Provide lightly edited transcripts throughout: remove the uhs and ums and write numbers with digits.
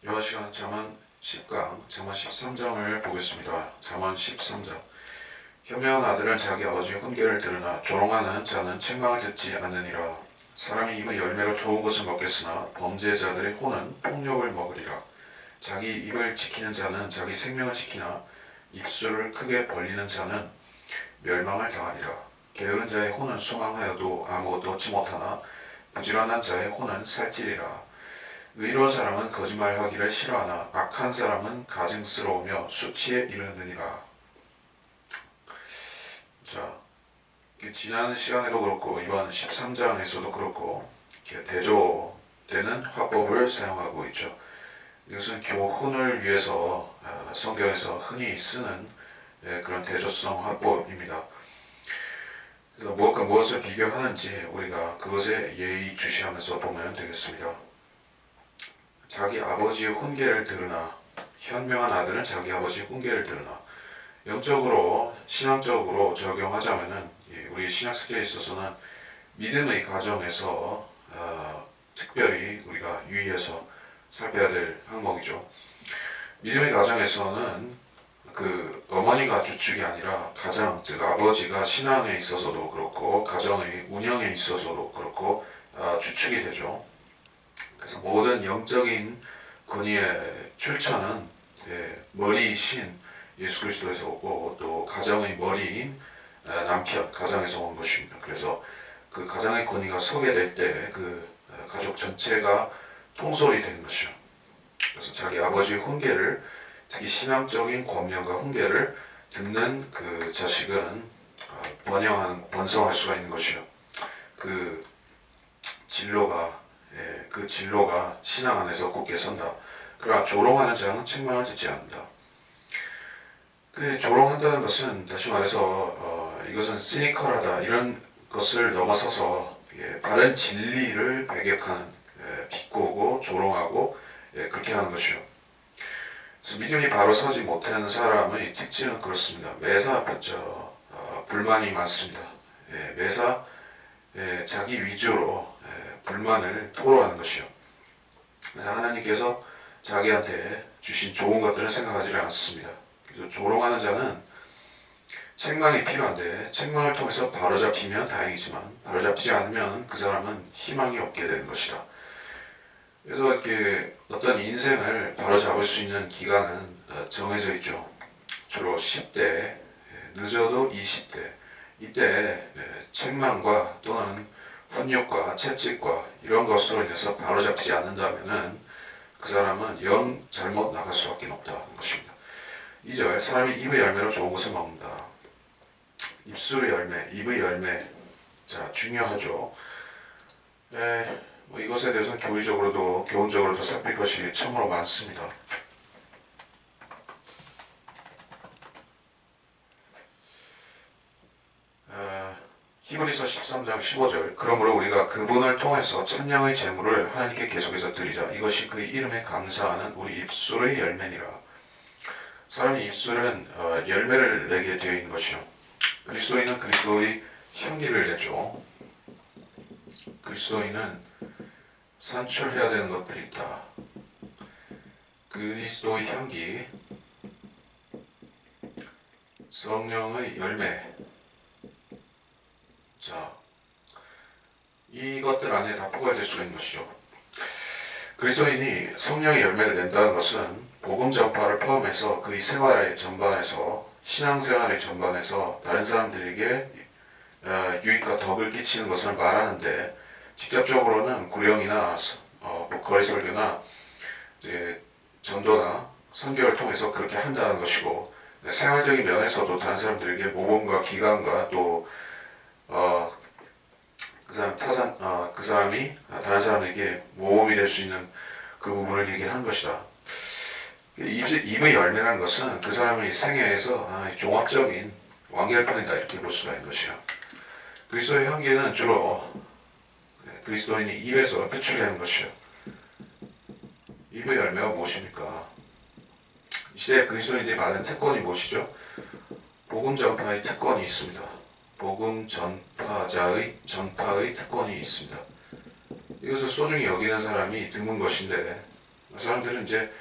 이번 시간 잠언 10강, 잠언 13장을 보겠습니다. 잠언 13장. 현명한 아들은 자기 아버지의 훈계를 들으나 조롱하는 자는 책망을 듣지 않느니라. 사람이 입의 열매로 좋은 것을 먹겠으나 범죄자들의 혼은 폭력을 먹으리라. 자기 입을 지키는 자는 자기 생명을 지키나 입술을 크게 벌리는 자는 멸망을 당하리라. 게으른 자의 혼은 소망하여도 아무것도 얻지 못하나 부지런한 자의 혼은 살찌리라. 의로운 사람은 거짓말하기를 싫어하나 악한 사람은 가증스러우며 수치에 이르느니라. 자, 지난 시간에도 그렇고 이번 13장에서도 그렇고 대조되는 화법을 사용하고 있죠. 이것은 교훈을 위해서 성경에서 흔히 쓰는 그런 대조성 화법입니다. 그래서 무엇과 무엇을 비교하는지 우리가 그것에 예의주시하면서 보면 되겠습니다. 자기 아버지의 훈계를 들으나, 현명한 아들은 자기 아버지의 훈계를 들으나, 영적으로 신앙적으로 적용하자면은 우리 신학스키에 있어서는 믿음의 가정에서 특별히 우리가 유의해서 살펴야 될 항목이죠. 믿음의 가정에서는 그 어머니가 주축이 아니라 가장, 즉 아버지가 신앙에 있어서도 그렇고 가정의 운영에 있어서도 그렇고 주축이 되죠. 그래서 모든 영적인 권위의 출처는 머리이신 예수 그리스도에서 오고 또 가정의 머리인 남편, 가정에서 온 것입니다. 그래서 그 가정의 권위가 서게 될 때 그 가족 전체가 통솔이 되는 것이요. 그래서 자기 아버지의 훈계를, 자기 신앙적인 권면과 훈계를 듣는 그 자식은 번성할 수가 있는 것이요. 그 진로가 신앙 안에서 굳게 선다. 그러나 조롱하는 자는 책망을 듣지 않는다. 조롱한다는 것은 다시 말해서 이것은 시니컬하다 이런 것을 넘어서서 바른 진리를 배격하는, 비꼬고 조롱하고 그렇게 하는 것이요. 그래서 믿음이 바로 서지 못하는 사람의 특징은 그렇습니다. 매사 불만이 많습니다. 매사 자기 위주로 불만을 토로하는 것이요. 하나님께서 자기한테 주신 좋은 것들을 생각하지 않습니다. 그래서 조롱하는 자는 책망이 필요한데 책망을 통해서 바로잡히면 다행이지만 바로잡히지 않으면 그 사람은 희망이 없게 되는 것이다. 그래서 이렇게 어떤 인생을 바로잡을 수 있는 기간은 정해져 있죠. 주로 10대, 늦어도 20대. 이때 책망과 또는 훈육과 채찍과 이런 것으로 인해서 바로잡히지 않는다면은 그 사람은 영 잘못 나갈 수밖에 없다는 것입니다. 2절, 사람이 입의 열매로 좋은 것을 먹는다. 입술의 열매, 입의 열매, 자 중요하죠. 이것에 대해서는 교리적으로도 교훈적으로도 살필 것이 참으로 많습니다. 히브리서 13장 15절, 그러므로 우리가 그분을 통해서 찬양의 제물을 하나님께 계속해서 드리자. 이것이 그의 이름에 감사하는 우리 입술의 열매니라. 사람의 입술은 열매를 내게 되어 있는 것이요. 그리스도인은 그리스도의 향기를 내죠. 그리스도인은 산출해야 되는 것들이 있다. 그리스도의 향기, 성령의 열매. 자, 이것들 안에 다 포괄될 수 있는 것이죠. 그리스도인이 성령의 열매를 낸다는 것은 복음 전파를 포함해서 그의 생활의 전반에서, 신앙생활의 전반에서 다른 사람들에게 유익과 덕을 끼치는 것을 말하는데, 직접적으로는 구령이나 거리설교나 전도나 선교를 통해서 그렇게 한다는 것이고, 생활적인 면에서도 다른 사람들에게 모범과 기관과 또 그 사람이 다른 사람에게 모범이 될 수 있는 그 부분을 얘기를 한 것이다. 입의 열매라는 것은 그 사람의 생애에서 종합적인 완결판이다 이렇게 볼 수가 있는 것이야. 그리스도의 향기는 주로 그리스도인이 입에서 표출되는 것이요. 입의 열매가 무엇입니까? 이 시대에 그리스도인들이 받은 특권이 무엇이죠? 복음 전파의 특권이 있습니다. 복음 전파자의 전파의 특권이 있습니다. 이것을 소중히 여기는 사람이 드문 것인데 사람들은 이제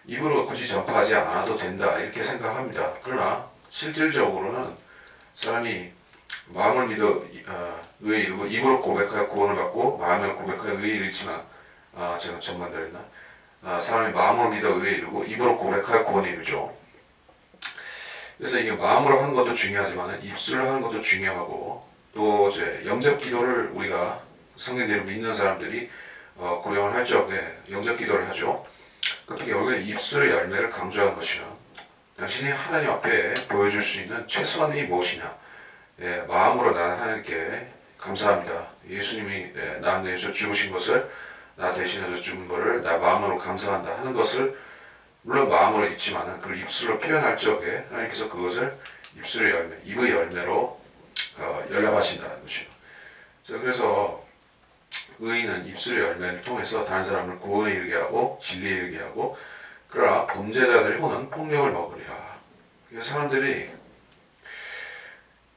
입으로 굳이 전파하지 않아도 된다 이렇게 생각합니다. 그러나 실질적으로는 사람이 마음을 믿어 의에 이르고 입으로 고백하여 구원을 받고 마음을 고백하여 의에 이르지만 제가 전반대했나? 사람이 마음으로 믿어 의에 이르고 입으로 고백하여 구원에 이르죠. 그래서 이게 마음으로 하는 것도 중요하지만 입술로 하는 것도 중요하고 또 이제 영접 기도를 우리가 성경대로 믿는 사람들이 고령을 할 적에 영접 기도를 하죠. 그때 결국에 입술의 열매를 강조하는 것이면 당신이 하나님 앞에 보여줄 수 있는 최선이 무엇이냐. 마음으로 나는 하나님께 감사합니다. 예수님이 나를 위해서 죽으신 것을 나 대신해서 죽은 것을 나 마음으로 감사한다 하는 것을 물론 마음으로 있지만은 그걸 입술로 표현할 적에 하나님께서 그것을 입술의 열매, 입의 열매로 연락하신다는 것이죠. 그래서 의인은 입술의 열매를 통해서 다른 사람을 구원에 이르게 하고 진리에 이르게 하고 그러나 범죄자들의 혼은 폭력을 먹으리라. 그래서 사람들이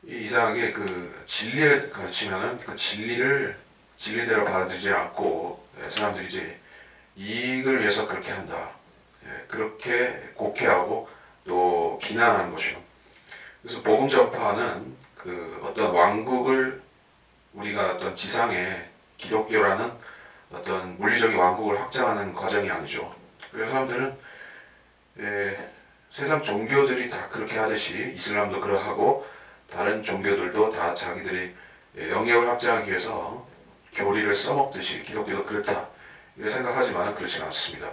이상하게 그 진리를 가르치면은 그 진리대로 받아들이지 않고 사람들이 이제 이익을 위해서 그렇게 한다. 그렇게 곡해하고 또 비난하는 것이요. 그래서 복음 전파는 그 어떤 왕국을 우리가 어떤 지상에 기독교라는 어떤 물리적인 왕국을 확장하는 과정이 아니죠. 그래서 사람들은 세상 종교들이 다 그렇게 하듯이 이슬람도 그러하고 다른 종교들도 다 자기들이 영역을 확장하기 위해서 교리를 써먹듯이 기독교도 그렇다 이렇게 생각하지만 그렇지 않습니다.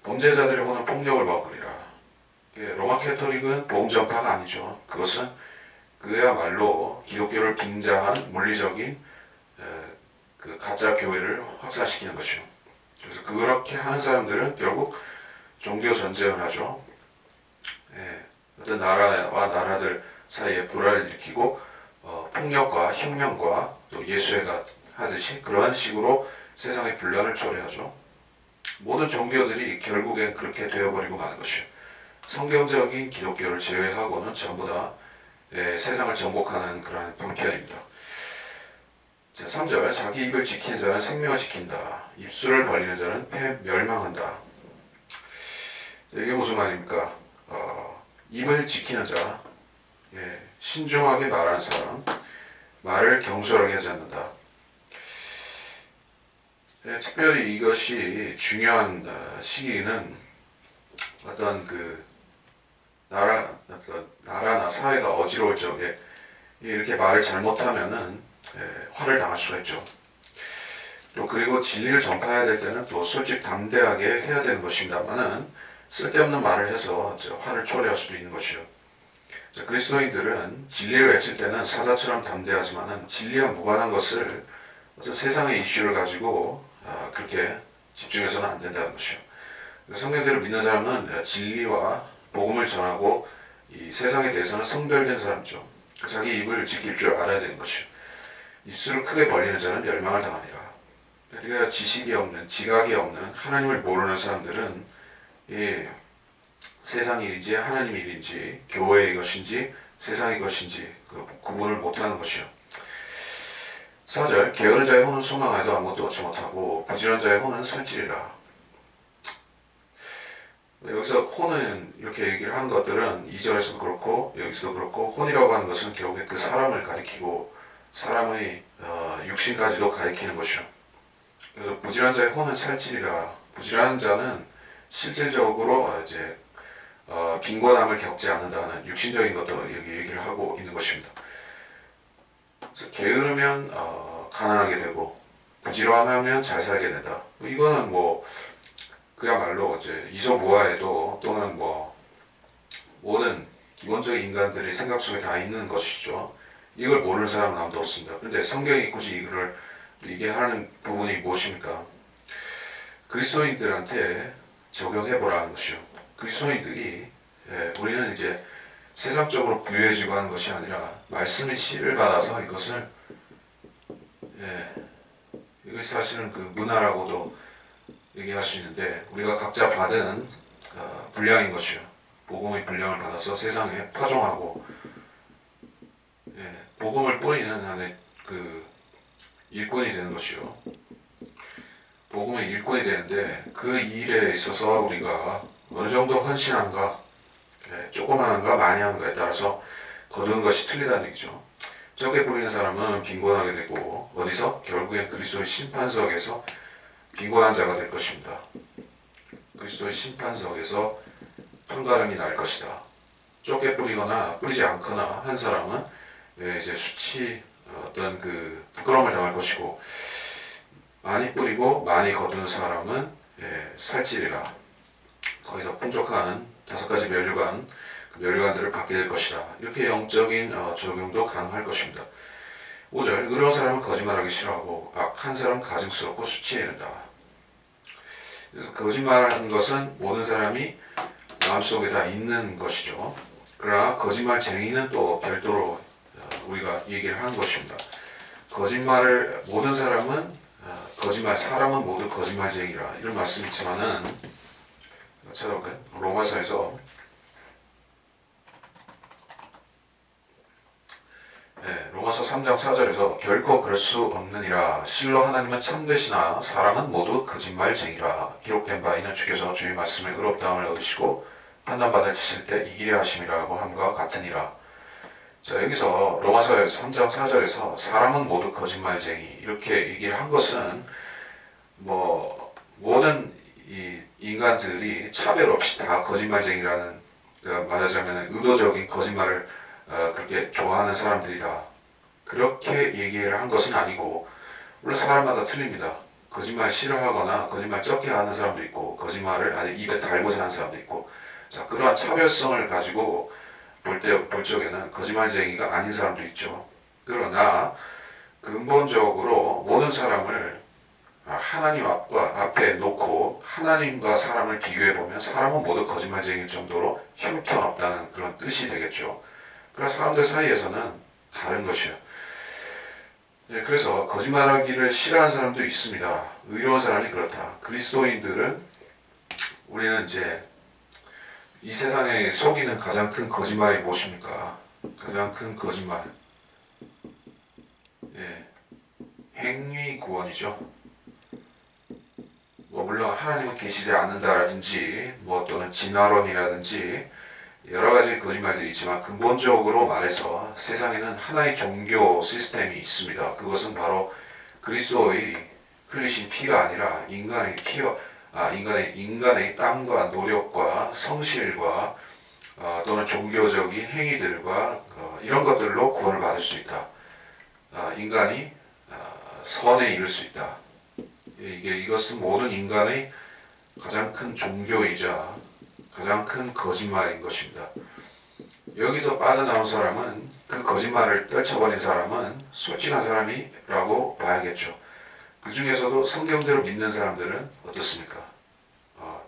범죄자들의 혼은 폭력을 먹으리라. 로마 캐토릭은 복음 전파가 아니죠. 그것은 그야말로 기독교를 빙자한 물리적인 그 가짜 교회를 확산시키는 것이죠. 그래서 그렇게 하는 사람들은 결국 종교 전쟁을 하죠. 어떤 나라와 나라들 사이에 불화를 일으키고 폭력과 혁명과 또 예수회가 하듯이 그러한 식으로 세상의 분란을 초래하죠. 모든 종교들이 결국엔 그렇게 되어버리고 마는 것이요. 성경적인 기독교를 제외하고는 전부 다 세상을 정복하는 그러한 방편입니다. 자, 3절 자기 입을 지키는 자는 생명을 지킨다. 입술을 벌리는 자는 멸망한다. 이게 무슨 말입니까? 입을 지키는 자, 신중하게 말하는 사람, 말을 경솔하게 하지 않는다. 특별히 이것이 중요한 시기는 어떤 그 나라나 사회가 어지러울 적에 이렇게 말을 잘못하면은 화를 당할 수가 있죠. 또 그리고 진리를 전파해야 될 때는 또 솔직 담대하게 해야 되는 것입니다만은 쓸데없는 말을 해서 화를 초래할 수도 있는 것이요. 그리스도인들은 진리를 외칠 때는 사자처럼 담대하지만은 진리와 무관한 것을 세상의 이슈를 가지고 그렇게 집중해서는 안 된다는 것이요. 성경대로 믿는 사람은 진리와 복음을 전하고 이 세상에 대해서는 성별된 사람이죠. 자기 입을 지킬 줄 알아야 되는 것이요. 입술을 크게 벌리는 자는 멸망을 당하리라. 그러니까 지식이 없는, 지각이 없는 하나님을 모르는 사람들은 세상 일인지 하나님 일인지 교회의 것인지 세상의 것인지 그 구분을 못하는 것이요. 4절 게으른 자의 혼은 소망하여도 아무것도 얻지 못하고 부지런한 자의 혼은 살찌리라. 여기서 혼은 이렇게 얘기를 하는 것들은 2절에서도 그렇고 여기서도 그렇고 혼이라고 하는 것은 결국에 그 사람을 가리키고 사람의 육신까지도 가리키는 것이요. 그래서 부지런한 자의 혼은 살찌리라. 부지런한 자는 실질적으로 이제 빈곤함을 겪지 않는다는 육신적인 것도 여기 얘기를 하고 있는 것입니다. 그래서 게으르면 가난하게 되고 부지런하면 잘 살게 된다. 이거는 뭐 그야말로 이제 이소모아에도 또는 뭐 모든 기본적인 인간들의 생각 속에 다 있는 것이죠. 이걸 모르는 사람은 아무도 없습니다. 그런데 성경이 굳이 이거를 얘기하는 부분이 무엇입니까? 그리스도인들한테 적용해보라는 것이요. 그리스도인들이 우리는 이제 세상적으로 부유해지고 하는 것이 아니라 말씀의 씨를 받아서 이것을 이것이 사실은 그 문화라고도 얘기할 수 있는데 우리가 각자 받은 분량인 것이요. 복음의 분량을 받아서 세상에 파종하고 복음을 뿌리는 한의 그 일꾼이 되는 것이요. 복음의 일꾼이 되는데 그 일에 있어서 우리가 어느 정도 헌신한가, 조금 하는가 많이 하는가에 따라서 거두는 것이 틀리다는 얘기죠. 적게 뿌리는 사람은 빈곤하게 되고 어디서? 결국엔 그리스도의 심판석에서 빈곤한 자가 될 것입니다. 그리스도의 심판석에서 판가름이 날 것이다. 좁게 뿌리거나 뿌리지 않거나 한 사람은 이제 수치 어떤 그 부끄러움을 당할 것이고, 많이 뿌리고 많이 거두는 사람은 살찌리라. 거기서 풍족한 5가지 면류관, 그 면류관들을 받게 될 것이다. 이렇게 영적인 적용도 가능할 것입니다. 5절, 의로운 사람은 거짓말하기 싫어하고 악한 사람은 가증스럽고 수치에 이른다. 그래서 거짓말하는 것은 모든 사람이 마음속에 다 있는 것이죠. 그러나 거짓말쟁이는 또 별도로 우리가 얘기를 하는 것입니다. 거짓말을 모든 사람은 사람은 모두 거짓말쟁이라 이런 말씀이 있지만은 찾아볼까요? 로마서에서 로마서 3장 4절에서 결코 그럴 수 없느니라 실로 하나님은 참되시나 사람은 모두 거짓말쟁이라 기록된 바 이는 주께서 주의 말씀에 의롭다함을 얻으시고 판단받으실 때 이기려 하심이라고 함과 같으니라. 자, 여기서 로마서 3장 4절에서 사람은 모두 거짓말쟁이 이렇게 얘기를 한 것은 모든 이 인간들이 차별 없이 다 거짓말쟁이라는, 말하자면 의도적인 거짓말을 그렇게 좋아하는 사람들이다, 그렇게 얘기를 한 것은 아니고, 물론 사람마다 틀립니다. 거짓말 싫어하거나 거짓말 적게 하는 사람도 있고 거짓말을 아예 입에 달고자 하는 사람도 있고, 자, 그러한 차별성을 가지고 볼 적에는 거짓말쟁이가 아닌 사람도 있죠. 그러나 근본적으로 모든 사람을 하나님 앞에 놓고 하나님과 사람을 비교해보면 사람은 모두 거짓말쟁이일 정도로 형편없다는 그런 뜻이 되겠죠. 그래서 사람들 사이에서는 다른 것이에요. 그래서 거짓말하기를 싫어하는 사람도 있습니다. 의로운 사람이 그렇다. 그리스도인들은, 우리는 이제 이 세상에 속이는 가장 큰 거짓말이 무엇입니까? 가장 큰 거짓말, 행위 구원이죠. 물론 하나님은 계시지 않는다라든지 또는 진화론이라든지 여러 가지 거짓말들이 있지만, 근본적으로 말해서 세상에는 하나의 종교 시스템이 있습니다. 그것은 바로 그리스도의 흘리신 피가 아니라 인간의 땀과 노력과 성실과 또는 종교적인 행위들과 이런 것들로 구원을 받을 수 있다. 인간이 선에 이를 수 있다. 이것은 모든 인간의 가장 큰 종교이자 가장 큰 거짓말인 것입니다. 여기서 빠져나온 사람은, 그 거짓말을 떨쳐버린 사람은 솔직한 사람이라고 봐야겠죠. 그 중에서도 성경대로 믿는 사람들은 어떻습니까?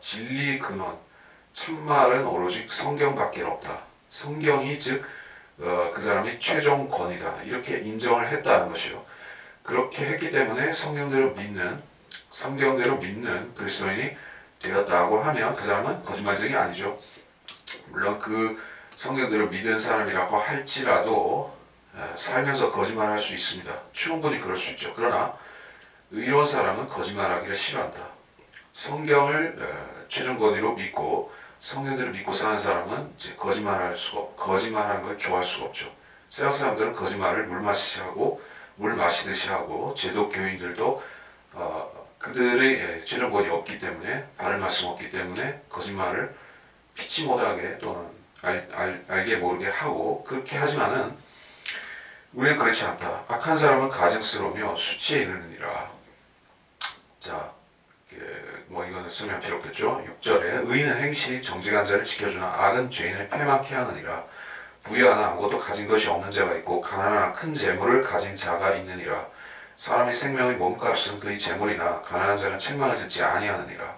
진리 근원, 참말은 오로지 성경밖에 없다. 성경이 즉 그 사람이 최종 권위다, 이렇게 인정을 했다는 것이요. 그렇게 했기 때문에 성경대로 믿는 그리스도인이 되었다고 하면 그 사람은 거짓말쟁이 아니죠. 물론 그 성경대로 믿은 사람이라고 할지라도 살면서 거짓말할 수 있습니다. 충분히 그럴 수 있죠. 그러나 의로운 사람은 거짓말하기를 싫어한다. 성경을 최종 권위로 믿고 성경대로 믿고 사는 사람은 이제 거짓말하는 걸 좋아할 수가 없죠. 세상 사람들은 거짓말을 물 마시듯이 하고 제독 교인들도 그들의 최종 권위 없기 때문에, 바른 말씀 없기 때문에 거짓말을 피치 못하게 또는 알게 모르게 하고, 그렇게 하지만은 우리는 그렇지 않다. 악한 사람은 가증스러우며 수치에 이르느니라. 자, 이거는 설명 필요 없겠죠. 6절에 의인은 행실이 정직한 자를 지켜주나 악은 죄인을 패망케 하느니라. 부유하나 아무것도 가진 것이 없는 자가 있고 가난하나 큰 재물을 가진 자가 있느니라. 사람의 생명의 몸값은 그의 재물이나 가난한 자는 책망을 듣지 아니하느니라.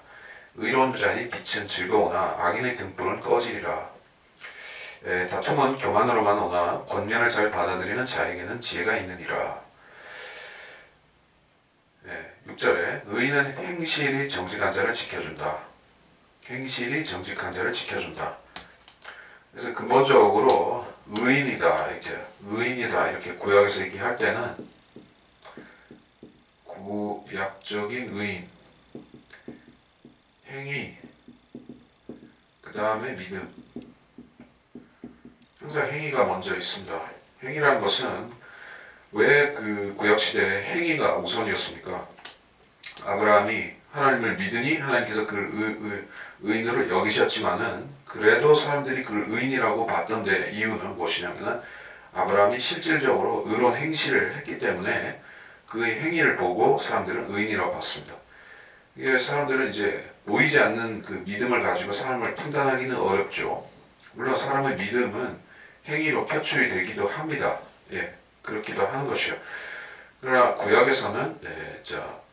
의로운 자의 빛은 즐거우나 악인의 등불은 꺼지리라. 다툼은 교만으로만 오나 권면을 잘 받아들이는 자에게는 지혜가 있느니라. 6절에 의인은 행실이 정직한 자를 지켜준다. 행실이 정직한 자를 지켜준다. 그래서 근본적으로 의인이다 이렇게 구약에서 얘기할 때는 구약적인 의인, 행위, 그 다음에 믿음. 항상 행위가 먼저 있습니다. 행위란 것은 왜 그 구약시대에 행위가 우선이었습니까? 아브라함이 하나님을 믿으니 하나님께서 그를 의인으로 여기셨지만은 그래도 사람들이 그를 의인이라고 봤던데 이유는 무엇이냐면은 아브라함이 실질적으로 의로운 행실을 했기 때문에 그 행위를 보고 사람들은 의인이라고 봤습니다. 이게 사람들은 이제 보이지 않는 그 믿음을 가지고 사람을 판단하기는 어렵죠. 물론 사람의 믿음은 행위로 표출이 되기도 합니다. 예, 그렇기도 하는 것이요. 그러나 구약에서는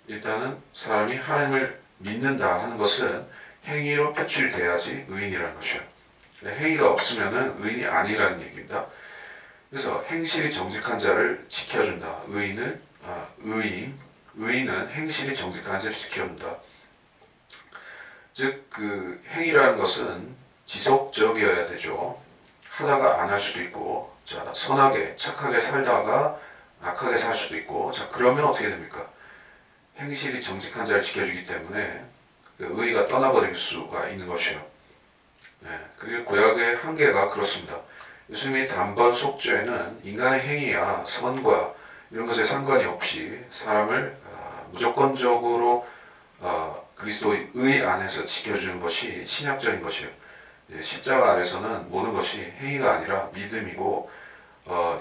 일단은 사람이 하나님을 믿는다 하는 것은 행위로 표출돼야지 의인이라는 것이요. 행위가 없으면은 의인이 아니라는 얘기입니다. 그래서 행실이 정직한 자를 지켜준다. 의인은 행실이 정직한 자를 지켜준다. 즉 그 행위라는 것은 지속적이어야 되죠. 하다가 안 할 수도 있고, 자 선하게 착하게 살다가 악하게 살 수도 있고, 자 그러면 어떻게 됩니까? 행실이 정직한 자를 지켜주기 때문에 그 의의가 떠나버릴 수가 있는 것이요. 네, 그게 구약의 한계가 그렇습니다. 예수님의 단번 속죄는 인간의 행위야 선과 이런 것에 상관이 없이 사람을 무조건적으로 그리스도의 의 안에서 지켜주는 것이 신약적인 것이에요. 십자가 아래서는 모든 것이 행위가 아니라 믿음이고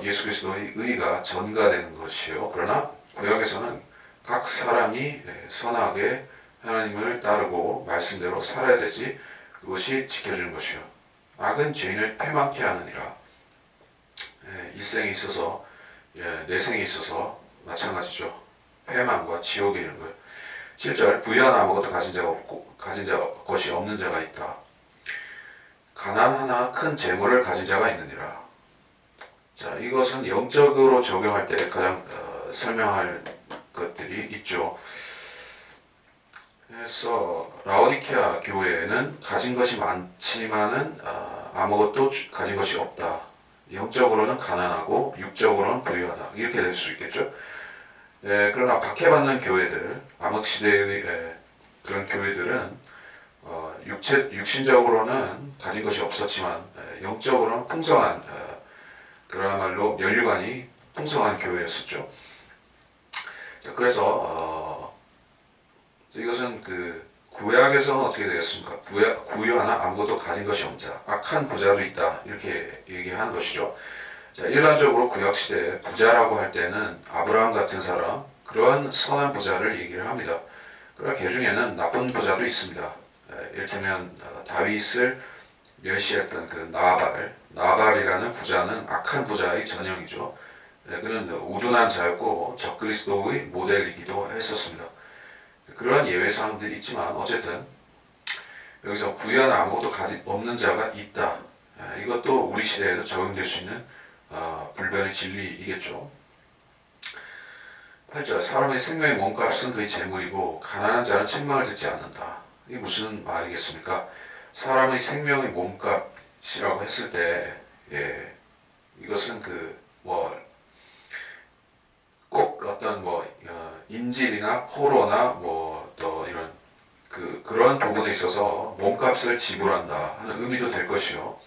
예수 그리스도의 의가 전가되는 것이에요. 그러나 구약에서는 각 사람이 선하게 하나님을 따르고 말씀대로 살아야 되지 그것이 지켜주는 것이요. 악은 죄인을 패망케 하느니라. 일생에 있어서 내생에 있어서 마찬가지죠. 패망과 지옥에 이르는 거예요. 7절 부유한 아무것도 가진 것이 없는 자가 있다. 가난하나 큰 재물을 가진 자가 있느니라. 자, 이것은 영적으로 적용할 때 가장 설명할 것들이 있죠. 그래서 라오디케아 교회에는 가진 것이 많지만은 아무것도 가진 것이 없다. 영적으로는 가난하고 육적으로는 부유하다. 이렇게 될 수 있겠죠. 그러나 박해받는 교회들, 암흑시대의 그런 교회들은 육신적으로는 가진 것이 없었지만 영적으로는 풍성한 그야말로 면류관이 풍성한 교회였었죠. 자, 그래서 이것은 그 구약에서는 어떻게 되겠습니까? 부유하나 아무것도 가진 것이 없는 자, 악한 부자도 있다 이렇게 얘기하는 것이죠. 자, 일반적으로 구약 시대에 부자라고 할 때는 아브라함 같은 사람 그런 선한 부자를 얘기를 합니다. 그러나 그 중에는 나쁜 부자도 있습니다. 이를테면 다윗을 멸시했던 그 나발이라는 부자는 악한 부자의 전형이죠. 그는 우둔한 자였고 적그리스도의 모델이기도 했었습니다. 그러한 예외 사항들이 있지만 어쨌든 여기서 부유하나 아무것도 가진 없는 자가 있다. 이것도 우리 시대에도 적용될 수 있는 불변의 진리이겠죠. 8절 사람의 생명의 몸값은 그의 재물이고 가난한 자는 책망을 듣지 않는다. 이게 무슨 말이겠습니까? 사람의 생명의 몸값이라고 했을 때 이것은 꼭 어떤 인질이나 포로나 또 이런 그런 부분에 있어서 몸값을 지불한다 하는 의미도 될 것이요.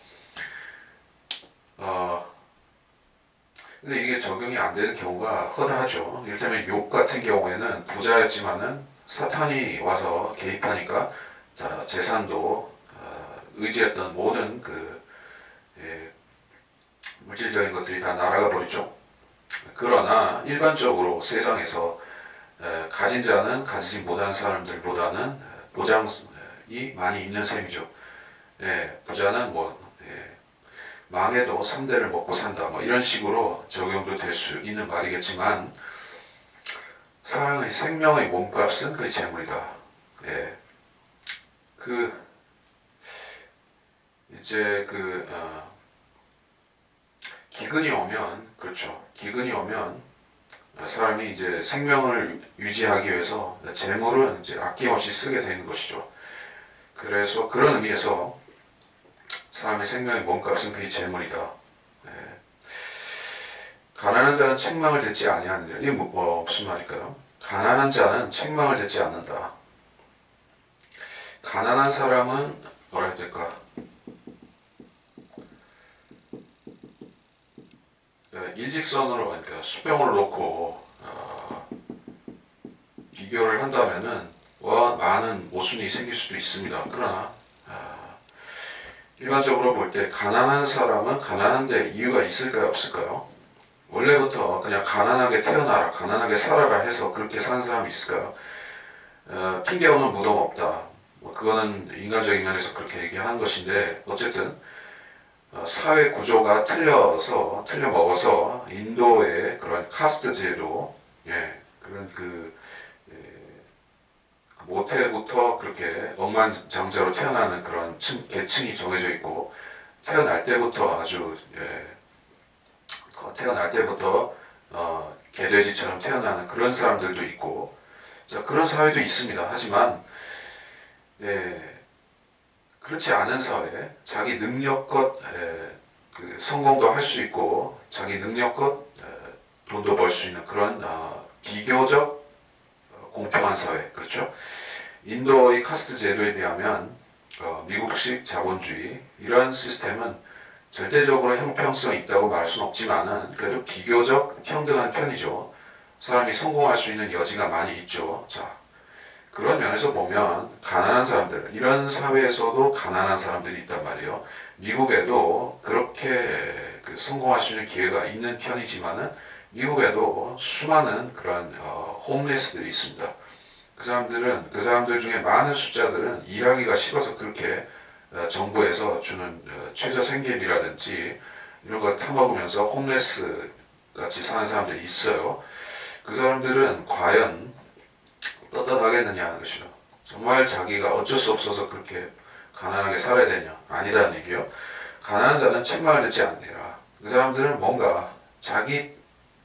근데 이게 적용이 안 되는 경우가 허다하죠. 이를테면 욥 같은 경우에는 부자였지만은 사탄이 와서 개입하니까 재산도 의지했던 모든 물질적인 것들이 다 날아가 버리죠. 그러나 일반적으로 세상에서 가진 자는 가지지 못한 사람들보다는 보장이 많이 있는 셈이죠. 부자는 망해도 3대를 먹고 산다 이런 식으로 적용도 될 수 있는 말이겠지만 사람의 생명의 몸값은 그 재물이다. 기근이 오면 그렇죠. 기근이 오면 사람이 이제 생명을 유지하기 위해서 재물은 이제 아낌없이 쓰게 되는 것이죠. 그래서 그런 의미에서 사람의 생명의 몸값은 그의 재물이다. 가난한 자는 책망을 듣지 아니하느니라. 이게 무슨 말일까요? 가난한 자는 책망을 듣지 않는다. 가난한 사람은 뭐라 해야 될까? 일직선으로 그러니까 수평을 놓고 비교를 한다면은 많은 모순이 생길 수도 있습니다. 그러나 일반적으로 볼 때 가난한 사람은 가난한데 이유가 있을까요, 없을까요? 원래부터 그냥 가난하게 태어나라, 가난하게 살아라 해서 그렇게 사는 사람이 있을까요? 핑계 없는 무덤 없다. 그거는 인간적인 면에서 그렇게 얘기하는 것인데 어쨌든 사회 구조가 틀려 먹어서 인도의 그런 카스트 제도, 그런 모태부터 그렇게 억만장자로 태어나는 그런 계층이 정해져 있고 태어날 때부터 태어날 때부터 개돼지처럼 태어나는 그런 사람들도 있고 그런 사회도 있습니다. 하지만 그렇지 않은 사회, 자기 능력껏 성공도 할 수 있고 자기 능력껏 돈도 벌 수 있는 그런 비교적 공평한 사회, 그렇죠? 인도의 카스트 제도에 비하면 미국식 자본주의 이런 시스템은 절대적으로 형평성이 있다고 말할 수는 없지만은 그래도 비교적 평등한 편이죠. 사람이 성공할 수 있는 여지가 많이 있죠. 자, 그런 면에서 보면 가난한 사람들, 이런 사회에서도 가난한 사람들이 있단 말이에요. 미국에도 그렇게 성공할 수 있는 기회가 있는 편이지만은 미국에도 수많은 그런 홈레스들이 있습니다. 그 사람들 중에 많은 숫자들은 일하기가 싫어서 그렇게 정부에서 주는 최저 생계비라든지 이런 거 타먹으면서 홈레스 같이 사는 사람들이 있어요. 그 사람들은 과연 떳떳하겠느냐 하는 것이죠. 정말 자기가 어쩔 수 없어서 그렇게 가난하게 살아야 되냐? 아니라는 얘기요. 가난한 자는 책망을 듣지 않느니라. 그 사람들은 뭔가 자기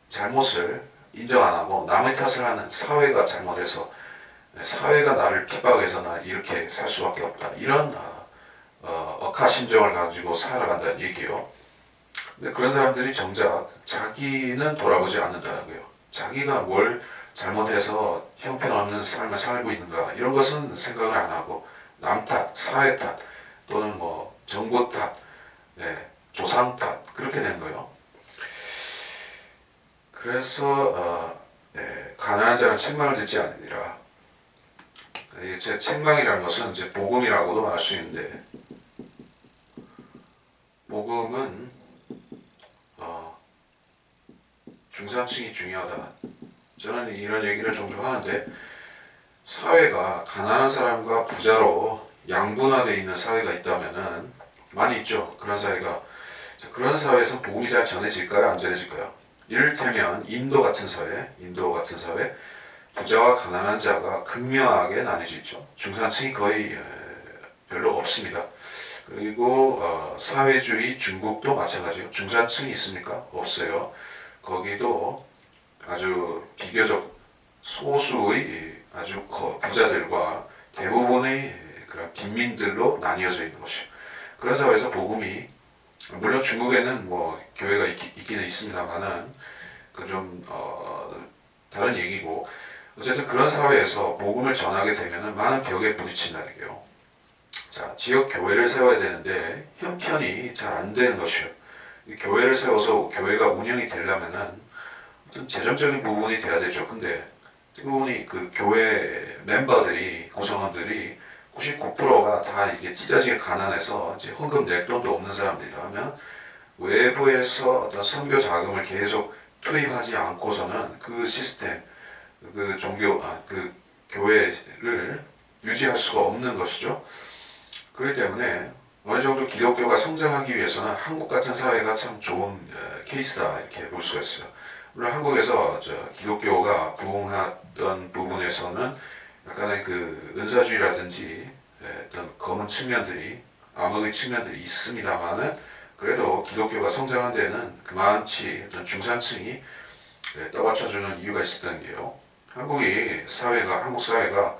잘못을 인정 안 하고 남의 탓을 하는, 사회가 잘못해서 사회가 나를 핍박해서 날 이렇게 살 수밖에 없다. 이런 억하심정을 가지고 살아간다는 얘기예요. 근데 그런 사람들이 정작 자기는 돌아보지 않는다고요. 자기가 뭘 잘못해서 형편없는 삶을 살고 있는가 이런 것은 생각을 안 하고 남 탓, 사회 탓 또는 뭐 정부 탓, 조상 탓 그렇게 되는 거예요. 그래서 가난한 자는 책망을 듣지 않으리라. 제 책망이라는 것은 이제 복음이라고도 할 수 있는데 복음은 중산층이 중요하다. 저는 이런 얘기를 종종 하는데 사회가 가난한 사람과 부자로 양분화되어 있는 사회가 있다면은 많이 있죠. 그런 사회에서 복음이 잘 전해질까요? 안 전해질까요? 이를테면 인도 같은 사회, 부자와 가난한 자가 극명하게 나뉘어져 있죠. 중산층이 거의 별로 없습니다. 그리고 사회주의 중국도 마찬가지예요. 중산층이 있습니까? 없어요. 거기도 아주 비교적 소수의 아주 부자들과 대부분의 그런 빈민들로 나뉘어져 있는 것이에요. 그런 사회에서 복음이 물론 중국에는 뭐 교회가 있기는 있습니다만은 그 좀 다른 얘기고 어쨌든 그런 사회에서 복음을 전하게 되면은 많은 벽에 부딪힌다는 게요. 자, 지역 교회를 세워야 되는데 형편이 잘 안 되는 것이에요. 교회를 세워서 교회가 운영이 되려면은 어떤 재정적인 부분이 돼야 되죠. 근데 대부분이 그 교회 멤버들이 구성원들이 99%가 다 이게 찢어지게 가난해서 이제 헌금 낼 돈도 없는 사람들이라면 외부에서 어떤 선교 자금을 계속 투입하지 않고서는 그 시스템, 그 교회를 유지할 수가 없는 것이죠. 그렇기 때문에 어느 정도 기독교가 성장하기 위해서는 한국 같은 사회가 참 좋은 케이스다 이렇게 볼 수가 있어요. 물론 한국에서 기독교가 부흥했던 부분에서는 약간의 그 은사주의라든지 어떤 검은 측면들이 암흑의 측면들이 있습니다만은 그래도 기독교가 성장한 데는 그만치 어떤 중산층이 떠받쳐주는 이유가 있었다는 게요. 한국 사회가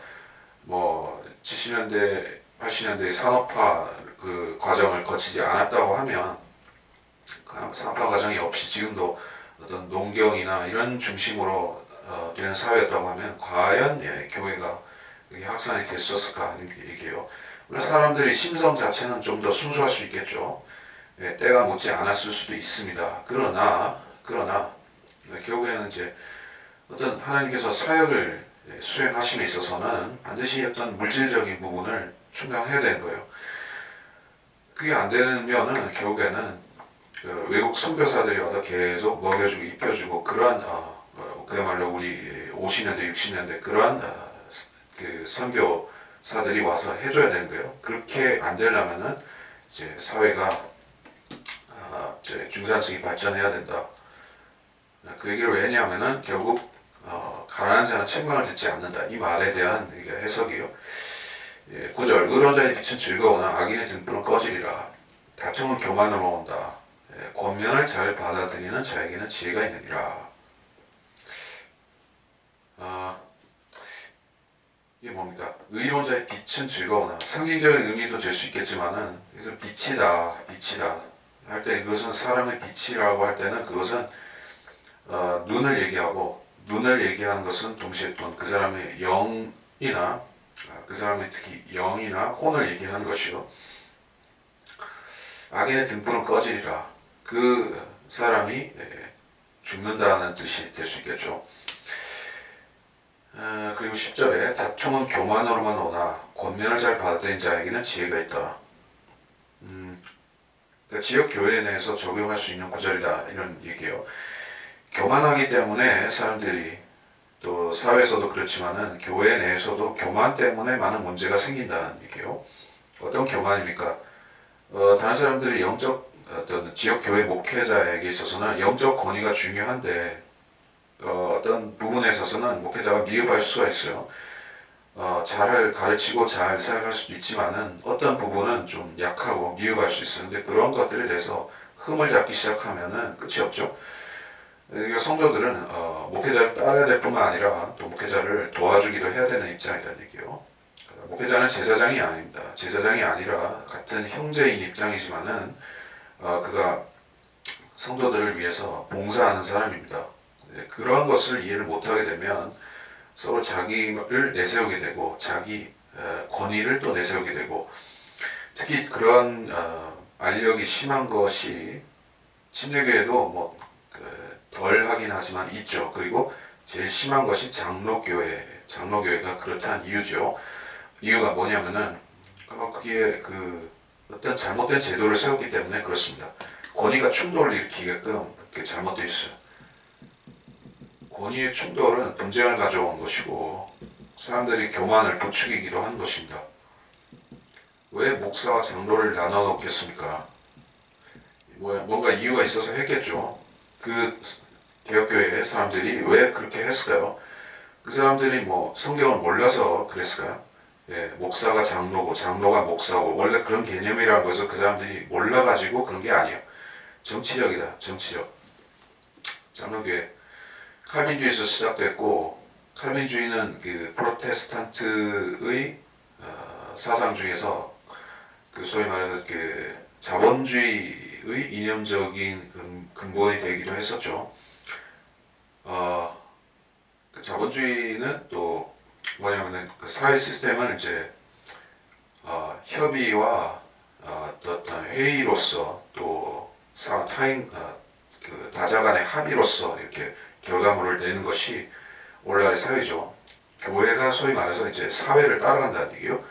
뭐 70년대, 80년대 산업화 그 과정을 거치지 않았다고 하면 산업화 과정이 없이 지금도 어떤 농경이나 이런 중심으로 되는 사회였다고 하면 과연 교회가 그게 확산이 됐었을까 하는 얘기예요. 물론 사람들이 심성 자체는 좀 더 순수할 수 있겠죠. 예, 때가 묻지 않았을 수도 있습니다. 그러나 결국에는 이제 어떤 하나님께서 사역을 수행하심에 있어서는 반드시 어떤 물질적인 부분을 충당해야 되는 거예요. 그게 안 되면은 결국에는 그 외국 선교사들이 와서 계속 먹여주고 입혀주고 그러한 그야말로 우리 50년대 60년대 그러한 그 선교사들이 와서 해줘야 되는 거예요. 그렇게 안 되려면은 이제 사회가 이제 중산층이 발전해야 된다. 그 얘기를 왜 했냐면은 결국 가난한 자는 책망을 듣지 않는다. 이 말에 대한 해석이요. 9절 의로자의 빛은 즐거우나 악인의 등불은 꺼지리라. 다툼은 교만으로 온다. 권면을 잘 받아들이는 자에게는 지혜가 있느니라. 이게 뭡니까? 의로운 자의 빛은 즐거우나 상징적인 의미도 될 수 있겠지만은 그래서 빛이다 할 때 그것은 사람의 빛이라고 할 때는 그것은 눈을 얘기하는 것은 동시에 또 그 사람의 영이나 그 사람의 특히 영이나 혼을 얘기하는 것이요. 악인의 등불은 꺼지리라. 그 사람이 죽는다는 뜻이 될 수 있겠죠. 그리고 10절에 다툼은 교만으로만 오나 권면을 잘 받아들인 자에게는 지혜가 있다. 그러니까 지역 교회 내에서 적용할 수 있는 구절이다 이런 얘기예요. 교만하기 때문에 사람들이 또 사회에서도 그렇지만은 교회 내에서도 교만 때문에 많은 문제가 생긴다는 얘기예요. 어떤 교만입니까? 다른 사람들이 영적 어떤 지역 교회 목회자에게 있어서는 영적 권위가 중요한데 어떤 부분에 있어서는 목회자가 미흡할 수가 있어요. 잘 가르치고 잘 사역할 수도 있지만은 어떤 부분은 좀 약하고 미흡할 수 있어요. 근데 그런 것들에 대해서 흠을 잡기 시작하면은 끝이 없죠. 그러니까 성도들은 목회자를 따라야 될 뿐만 아니라 또 목회자를 도와주기도 해야 되는 입장이라는 얘기예요. 목회자는 제사장이 아닙니다. 제사장이 아니라 같은 형제인 입장이지만은 그가 성도들을 위해서 봉사하는 사람입니다. 그러한 것을 이해를 못하게 되면 서로 자기를 내세우게 되고 자기 권위를 또 내세우게 되고 특히 그런 알력이 심한 것이 침례교회도 뭐 덜 하긴 하지만 있죠. 그리고 제일 심한 것이 장로교회가 그렇다는 이유죠. 이유가 뭐냐면은 그게 그 어떤 잘못된 제도를 세웠기 때문에 그렇습니다. 권위가 충돌을 일으키게끔 이렇게 잘못되어 있어요. 권위의 충돌은 분쟁을 가져온 것이고 사람들이 교만을 부추기기도 한 것입니다. 왜 목사와 장로를 나눠 놓겠습니까? 뭔가 이유가 있어서 했겠죠. 그 개혁교회의 사람들이 왜 그렇게 했을까요? 그 사람들이 뭐 성경을 몰라서 그랬을까요? 목사가 장로고 장로가 목사고 원래 그런 개념이라는 것을 그 사람들이 몰라가지고 그런 게 아니에요. 정치적이다. 정치적. 장로교회 칼빈주의에서 시작됐고 칼빈주의는 그 프로테스탄트의 사상 중에서 그 소위 말해서 그 자본주의의 이념적인 근본이 되기도 했었죠. 그 자본주의는 또 뭐냐면은 그 사회 시스템을 이제 협의와 어떤 회의로서 또 그 다자 간의 합의로서 이렇게 결과물을 내는 것이 원래의 사회죠. 교회가 소위 말해서 이제 사회를 따라간다는 얘기요.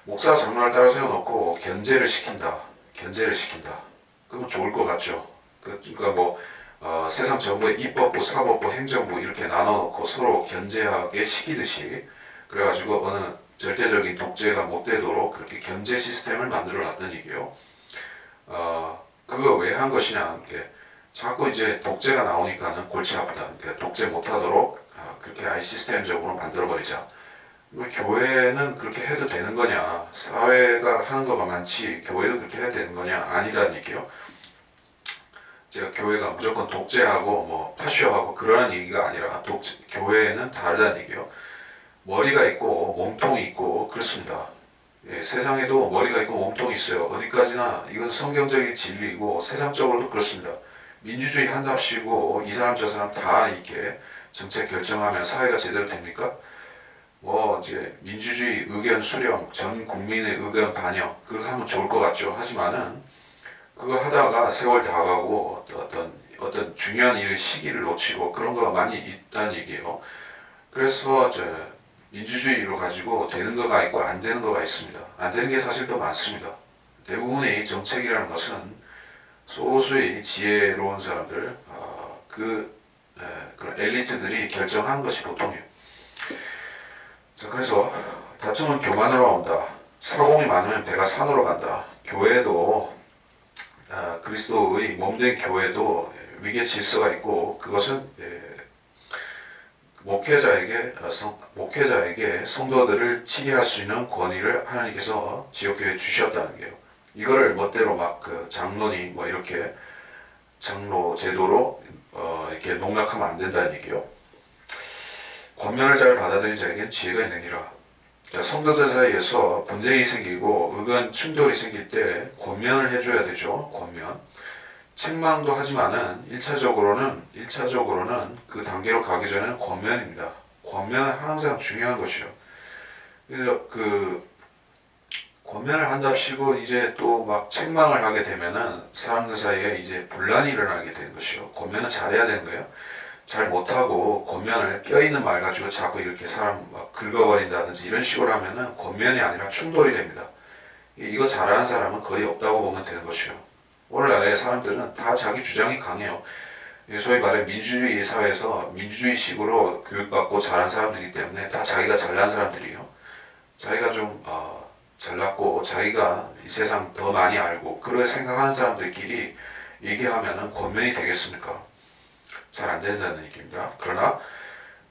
목사 장로를 따라 세워놓고 견제를 시킨다. 그러면 좋을 것 같죠. 그러니까 뭐 세상 정부의 입법부, 사법부, 행정부 이렇게 나눠놓고 서로 견제하게 시키듯이 그래가지고 어느 절대적인 독재가 못 되도록 그렇게 견제 시스템을 만들어놨다는 얘기예요. 그거 왜 한 것이냐? 자꾸 이제 독재가 나오니까는 골치 아프다. 그러니까 독재 못하도록 그렇게 아예 시스템적으로 만들어버리자. 교회는 그렇게 해도 되는 거냐? 사회가 하는 거가 많지 교회도 그렇게 해야 되는 거냐? 아니라는 얘기요. 제가 교회가 무조건 독재하고 뭐 파쇼하고 그러는 얘기가 아니라 교회는 다르다는 얘기요. 머리가 있고 몸통이 있고 그렇습니다. 세상에도 머리가 있고 몸통이 있어요. 어디까지나 이건 성경적인 진리이고 세상적으로도 그렇습니다. 민주주의 한답시고 이 사람 저 사람 다 이렇게 정책 결정하면 사회가 제대로 됩니까? 뭐 이제 민주주의 의견 수렴, 전 국민의 의견 반영 그거 하면 좋을 것 같죠. 하지만은 그거 하다가 세월 다 가고 어떤 중요한 일 시기를 놓치고 그런 거가 많이 있다는 얘기예요. 그래서 민주주의로 가지고 되는 거가 있고 안 되는 거가 있습니다. 안 되는 게 사실 더 많습니다. 대부분의 정책이라는 것은 소수의 지혜로운 사람들, 그런 엘리트들이 결정하는 것이 보통이에요. 자, 그래서 다툼은 교만으로 온다. 사공이 많으면 배가 산으로 간다. 교회도 그리스도의 몸된 교회도 위계 질서가 있고 그것은 목회자에게 성도들을 치게할 수 있는 권위를 하나님께서 지역교회에 주셨다는 게요. 이거를 멋대로 막 그 장로니 뭐 이렇게 장로 제도로 이렇게 농락하면 안 된다는 얘기요. 권면을 잘 받아들인 자에게는 지혜가 있느니라. 자, 성도들 사이에서 분쟁이 생기고 의견 충돌이 생길 때 권면을 해줘야 되죠. 권면. 책망도 하지만은 1차적으로는 그 단계로 가기 전에는 권면입니다. 권면은 항상 중요한 것이요. 그래서 그 권면을 한답시고 이제 또 막 책망을 하게 되면은 사람들 사이에 이제 분란이 일어나게 되는 것이요. 권면은 잘해야 되는 거예요. 잘 못하고 권면을 뼈 있는 말 가지고 자꾸 이렇게 사람 막 긁어버린다든지 이런 식으로 하면은 권면이 아니라 충돌이 됩니다. 이거 잘하는 사람은 거의 없다고 보면 되는 것이요. 오늘날의 사람들은 다 자기 주장이 강해요. 소위 말해 민주주의 사회에서 민주주의식으로 교육받고 자란 사람들이기 때문에 다 자기가 잘난 사람들이에요. 자기가 좀 잘났고 자기가 이 세상 더 많이 알고 그렇게 생각하는 사람들끼리 얘기하면은 권면이 되겠습니까? 잘 안 된다는 얘기입니다. 그러나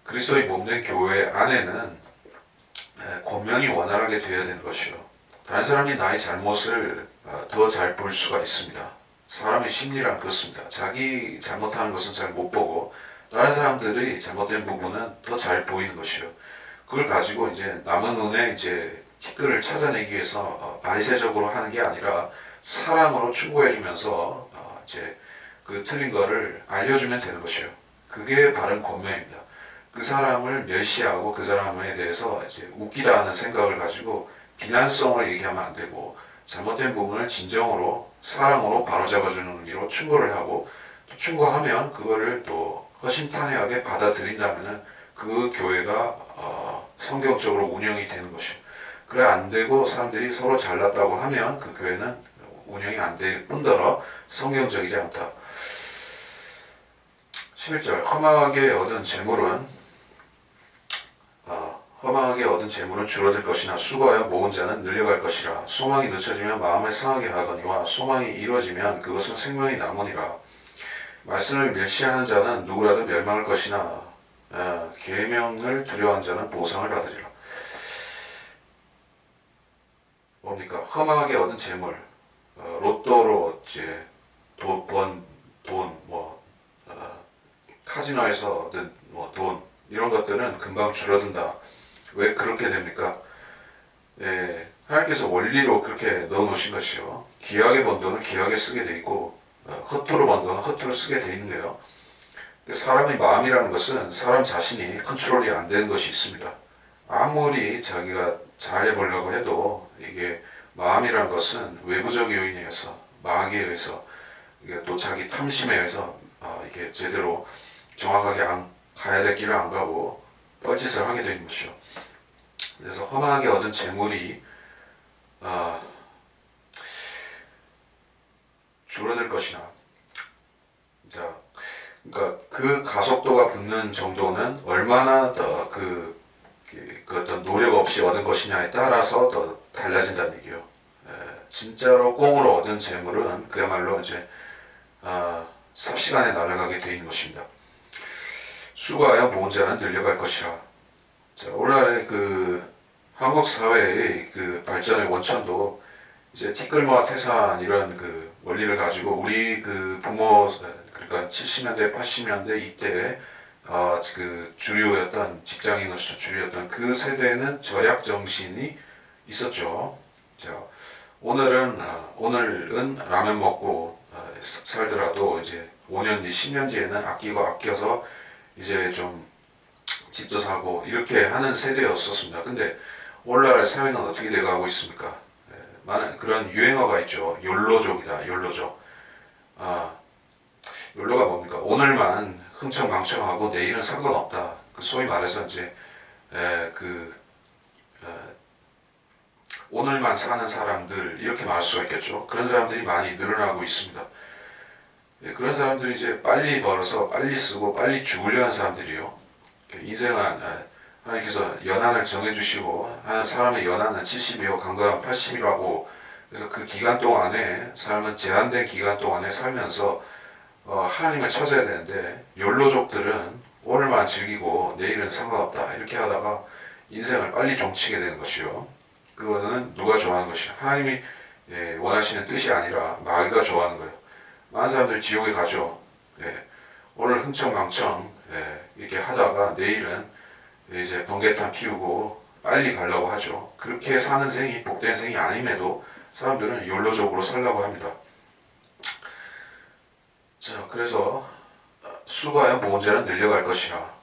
그리스도의 몸된 교회 안에는 권면이 원활하게 되어야 되는 것이요. 다른 사람이 나의 잘못을 더 잘 볼 수가 있습니다. 사람의 심리란 그렇습니다. 자기 잘못하는 것은 잘 못 보고 다른 사람들의 잘못된 부분은 더 잘 보이는 것이요. 그걸 가지고 이제 남의 눈에 이제 티끌을 찾아내기 위해서 바리새적으로 하는 게 아니라 사랑으로 충고해주면서 이제 그 틀린 거를 알려주면 되는 것이요. 그게 바른 권면입니다. 그 사람을 멸시하고 그 사람에 대해서 이제 웃기다 하는 생각을 가지고 비난성으로 얘기하면 안 되고 잘못된 부분을 진정으로 사랑으로 바로잡아주는 의미로 충고를 하고 또 충고하면 그거를 또 허심탄회하게 받아들인다면은 그 교회가 성경적으로 운영이 되는 것이요. 그래 안 되고 사람들이 서로 잘났다고 하면 그 교회는 운영이 안 될 뿐더러 성경적이지 않다. 11절 허망하게 얻은 재물은 줄어들 것이나 수고하여 모은 자는 늘려갈 것이라. 소망이 늦춰지면 마음을 상하게 하거니와 소망이 이루어지면 그것은 생명이 남으니라. 말씀을 멸시하는 자는 누구라도 멸망할 것이나 계명을 두려워하는 자는 보상을 받으리라. 뭡니까? 허망하게 얻은 재물, 로또로 이제 카지노에서 얻은 돈 이런 것들은 금방 줄어든다. 왜 그렇게 됩니까? 하나님께서 원리로 그렇게 넣어놓으신 것이요. 귀하게 번 돈은 귀하게 쓰게 돼 있고 허투루 번 돈은 허투루 쓰게 돼 있는데요. 사람의 마음이라는 것은 사람 자신이 컨트롤이 안 되는 것이 있습니다. 아무리 자기가 잘해보려고 해도 이게 마음이라는 것은 외부적 요인에 의해서 마귀에 의해서 또 자기 탐심에 의해서 이게 제대로 정확하게 가야 될 길을 안 가고 뻘짓을 하게 되는 것이죠. 그래서 허망하게 얻은 재물이 줄어들 것이나, 자, 그러니까 그 가속도가 붙는 정도는 얼마나 더 그 어떤 노력 없이 얻은 것이냐에 따라서 더 달라진다는 얘기요. 진짜로 꽁으로 얻은 재물은 그야말로 이제 삽시간에 날아가게 돼 있는 것입니다. 수고하여 모은 자는 늘려갈 것이라. 자, 오늘날의 그 한국 사회의 그 발전의 원천도 이제 티끌모아 태산 이런 그 원리를 가지고 우리 그 부모 그러니까 70년대 80년대 이때 그 주류였던 직장인으로서 주류였던 그 세대에는 절약 정신이 있었죠. 자, 오늘은 라면 먹고 살더라도 이제 5년 뒤 10년 뒤에는 아껴서 이제 좀 집도 사고 이렇게 하는 세대였었습니다. 근데 오늘날 사회는 어떻게 돼가고 있습니까? 많은 그런 유행어가 있죠. 욜로족이다. 욜로족. 욜로가 뭡니까? 오늘만 흥청망청하고 내일은 상관없다. 소위 말해서 이제 오늘만 사는 사람들 이렇게 말할 수가 있겠죠. 그런 사람들이 많이 늘어나고 있습니다. 그런 사람들이 이제 빨리 벌어서 빨리 쓰고 빨리 죽으려는 사람들이요. 인생은 하나님께서 연한을 정해주시고 한 사람의 연한은 70이요 강건한 80이라고. 그래서 그 기간 동안에 삶은 제한된 기간 동안에 살면서 하나님을 찾아야 되는데 욜로족들은 오늘만 즐기고 내일은 상관없다 이렇게 하다가 인생을 빨리 종치게 되는 것이요. 그거는 누가 좋아하는 것이야? 하나님이 원하시는 뜻이 아니라 마귀가 좋아하는 거예요. 많은 사람들이 지옥에 가죠. 오늘 흥청망청 이렇게 하다가 내일은 이제 번개탄 피우고 빨리 가려고 하죠. 그렇게 사는 생이 복된 생이 아님에도 사람들은 욜로적으로 살려고 합니다. 자, 그래서 수고하여 모은자는 늘려갈 것이라.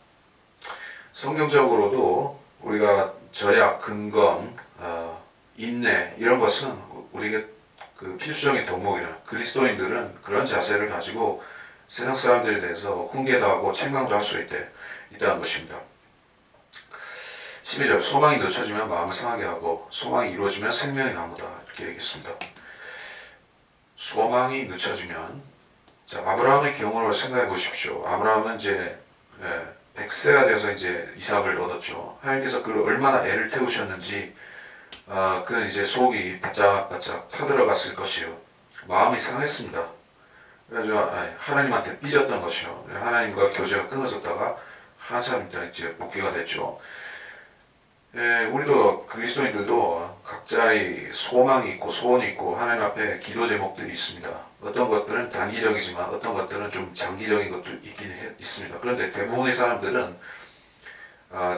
성경적으로도 우리가 절약, 근검, 인내 이런 것은 우리에게 그 필수적인 덕목이라. 그리스도인들은 그런 자세를 가지고 세상 사람들에 대해서 훈계도 하고 책망도 할 수 있다는 것입니다. 12절 소망이 늦춰지면 마음을 상하게 하고 소망이 이루어지면 생명이 나무다 이렇게 얘기했습니다. 소망이 늦춰지면 자, 아브라함의 경우를 생각해 보십시오. 아브라함은 이제 100세가 돼서 이제 이삭을 얻었죠. 하나님께서 그를 얼마나 애를 태우셨는지 그는 이제 속이 바짝바짝 타들어갔을 것이요. 마음이 상했습니다. 그래서 하나님한테 삐졌던 것이요. 하나님과 교제가 끊어졌다가 한참 있다 이제 복귀가 됐죠. 우리도 그리스도인들도 각자의 소망이 있고 소원이 있고 하나님 앞에 기도 제목들이 있습니다. 어떤 것들은 단기적이지만 어떤 것들은 좀 장기적인 것도 있긴 있습니다. 그런데 대부분의 사람들은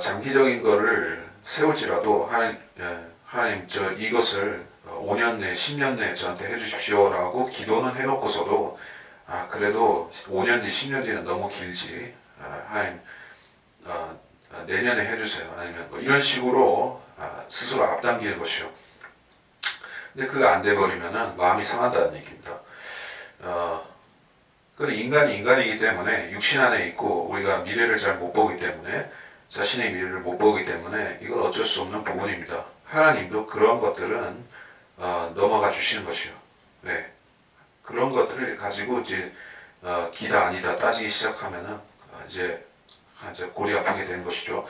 장기적인 거를 세울지라도 하나님 이것을 5년 내 10년 내에 저한테 해주십시오 라고 기도는 해놓고서도 그래도 5년 뒤 10년 뒤는 너무 길지 하나님 내년에 해주세요. 아니면 뭐 이런 식으로 스스로 앞당기는 것이요. 근데 그거 안 돼버리면은 마음이 상한다는 얘기입니다. 그건 인간이 인간이기 때문에 육신 안에 있고 우리가 미래를 잘 못 보기 때문에 자신의 미래를 못 보기 때문에 이건 어쩔 수 없는 부분입니다. 하나님도 그런 것들은 넘어가 주시는 것이요. 네. 그런 것들을 가지고 이제 기다 아니다 따지기 시작하면은 이제 골이 아프게 되는 것이죠.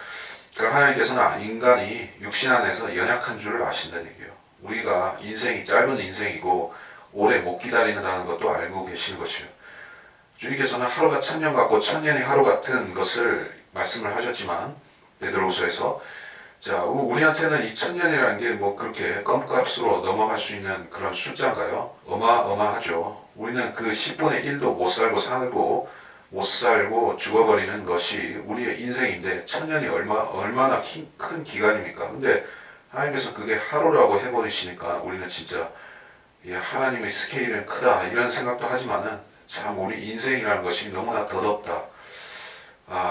그러니까 하나님께서는 인간이 육신 안에서 연약한 줄을 아신다는 얘기예요. 우리가 인생이 짧은 인생이고 오래 못 기다린다는 것도 알고 계시는 것이에요. 주님께서는 하루가 1000년 같고 1000년이 하루 같은 것을 말씀을 하셨지만 베드로후서에서 자 우리한테는 이 1000년이라는 게 뭐 그렇게 껌값으로 넘어갈 수 있는 그런 숫자인가요? 어마어마하죠. 우리는 그 10분의 1도 못 살고 죽어버리는 것이 우리의 인생인데 1000년이 얼마나 큰 기간입니까? 근데 하나님께서 그게 하루라고 해버리시니까 우리는 진짜 하나님의 스케일은 크다 이런 생각도 하지만은 참 우리 인생이라는 것이 너무나 더덥다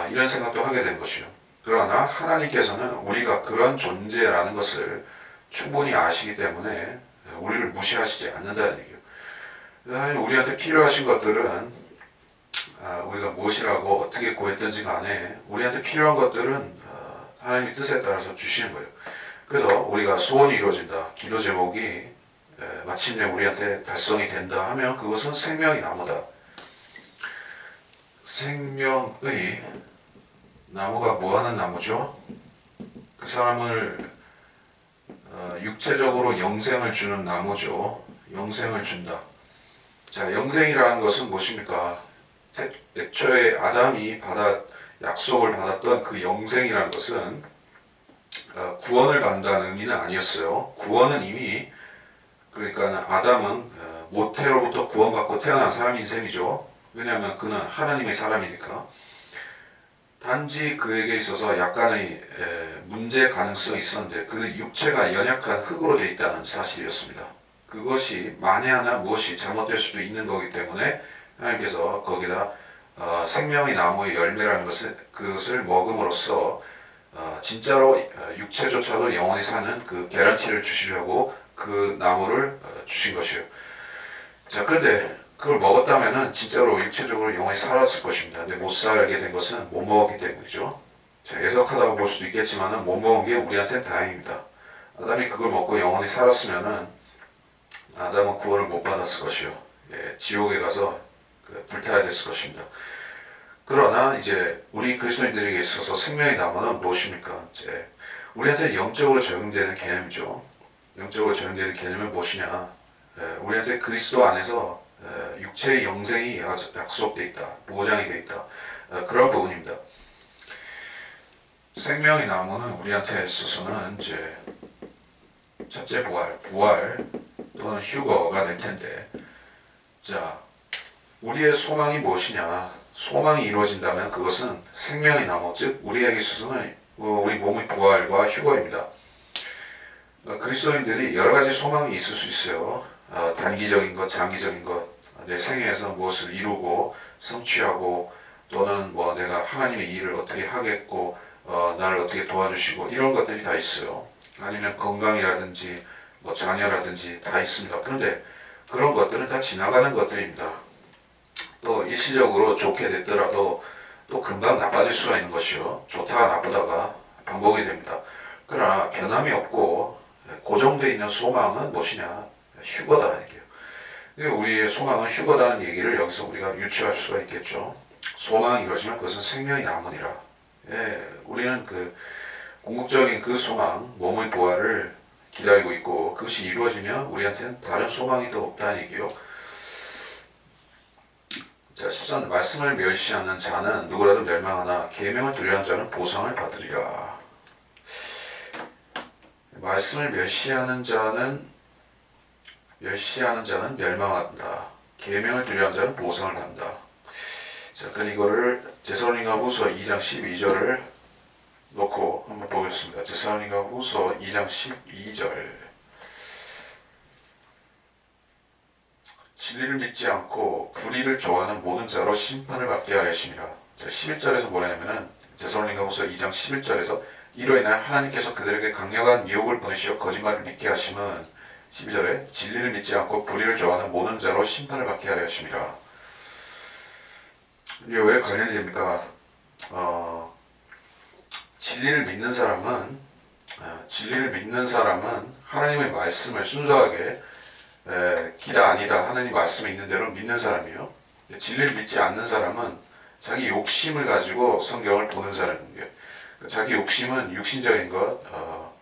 이런 생각도 하게 된 것이요. 그러나 하나님께서는 우리가 그런 존재라는 것을 충분히 아시기 때문에 우리를 무시하시지 않는다는 얘기예요. 하나님 우리한테 필요하신 것들은 우리가 무엇이라고 어떻게 구했든지 간에 우리한테 필요한 것들은 하나님의 뜻에 따라서 주시는 거예요. 그래서 우리가 소원이 이루어진다. 기도 제목이 마침내 우리한테 달성이 된다 하면 그것은 생명이 나무다. 생명의 나무가 뭐하는 나무죠? 그 사람을 육체적으로 영생을 주는 나무죠. 영생을 준다. 자, 영생이라는 것은 무엇입니까? 애초에 아담이 약속을 받았던 그 영생이라는 것은 구원을 받는다는 의미는 아니었어요. 구원은 이미 그러니까 아담은 모태로부터 구원받고 태어난 사람인 셈이죠. 왜냐하면 그는 하나님의 사람이니까. 단지 그에게 있어서 약간의 문제 가능성이 있었는데 그 육체가 연약한 흙으로 되어 있다는 사실이었습니다. 그것이 만에 하나 무엇이 잘못될 수도 있는 거기 때문에 하나님께서 거기다 생명의 나무의 열매라는 그것을 먹음으로써 진짜로 육체조차도 영원히 사는 그 개런티를 주시려고 그 나무를 주신 것이에요. 자, 그런데 그걸 먹었다면은 진짜로 육체적으로 영원히 살았을 것입니다. 근데 못 살게 된 것은 못 먹었기 때문이죠. 자, 애석하다고 볼 수도 있겠지만은 못 먹은 게 우리한테는 다행입니다. 아담이 그걸 먹고 영원히 살았으면은 아담은 구원을 못 받았을 것이요. 예, 지옥에 가서 불타야 됐을 것입니다. 그러나 이제 우리 그리스도인들에게 있어서 생명의 나무는 무엇입니까? 이제 우리한테 영적으로 적용되는 개념이죠. 영적으로 적용되는 개념은 무엇이냐? 우리한테 그리스도 안에서 육체의 영생이 약속되어 있다, 보장이 되어 있다. 그런 부분입니다. 생명의 나무는 우리한테 있어서는 이제 첫째 부활 또는 휴거가 될 텐데, 자, 우리의 소망이 무엇이냐? 소망이 이루어진다면 그것은 생명의 나무, 즉 우리에게 있어서는 우리 몸의 부활과 휴거입니다. 그리스도인들이 여러 가지 소망이 있을 수 있어요. 단기적인 것, 장기적인 것, 내 생애에서 무엇을 이루고 성취하고, 또는 뭐 내가 하나님의 일을 어떻게 하겠고, 나를 어떻게 도와주시고, 이런 것들이 다 있어요. 아니면 건강이라든지 뭐 자녀라든지 다 있습니다. 그런데 그런 것들은 다 지나가는 것들입니다. 또 일시적으로 좋게 됐더라도 또 금방 나빠질 수가 있는 것이요. 좋다가 나쁘다가 반복이 됩니다. 그러나 변함이 없고 고정되어 있는 소망은 무엇이냐? 휴거다 얘기예요. 우리의 소망은 휴거다는 얘기를 여기서 우리가 유추할 수가 있겠죠. 소망이 이루어지면 그것은 생명이 나무니라. 예, 우리는 그 궁극적인 그 소망, 몸의 부활을 기다리고 있고, 그것이 이루어지면 우리한테는 다른 소망이 더 없다는 얘기요. 자, 13. 말씀을 멸시하는 자는 누구라도 멸망하나 계명을 두려워하는 자는 보상을 받으리라. 말씀을 멸시하는 자는 멸망한다. 계명을 두려워하는 자는 보상을 받는다. 자, 그럼 이거를 데살로니가후서 2장 12절을 놓고 한번 보겠습니다. 데살로니가후서 2장 12절. 진리를 믿지 않고 불의를 좋아하는 모든 자로 심판을 받게 하려심이라. 11절에서 뭐냐면은 데살로니가후서 2장 11절에서 이로 인하여 하나님께서 그들에게 강력한 미혹을 보내시어 거짓말을 믿게 하심은 12절에 진리를 믿지 않고 불의를 좋아하는 모든 자로 심판을 받게 하려 하심이라. 이게 왜 관련이 됩니까? 진리를 믿는 사람은 하나님의 말씀을 순수하게 기다 아니다 하나님 말씀에 있는 대로 믿는 사람이에요. 진리를 믿지 않는 사람은 자기 욕심을 가지고 성경을 보는 사람인데, 자기 욕심은 육신적인 것,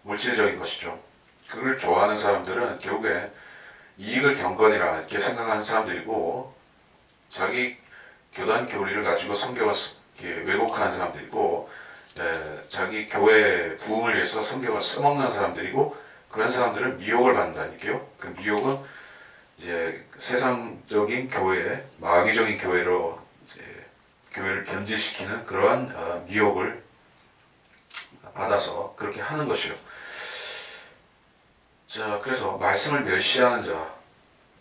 물질적인 것이죠. 그걸 좋아하는 사람들은 결국에 이익을 경건이라 이렇게 생각하는 사람들이고, 자기 교단 교리를 가지고 성경을 왜곡하는 사람들이고, 자기 교회 부흥을 위해서 성경을 써먹는 사람들이고, 그런 사람들은 미혹을 받는다는 얘기요. 그 미혹은 이제 세상적인 교회, 마귀적인 교회로 이제 교회를 변질시키는 그러한 미혹을 받아서 그렇게 하는 것이요. 자, 그래서 말씀을 멸시하는 자,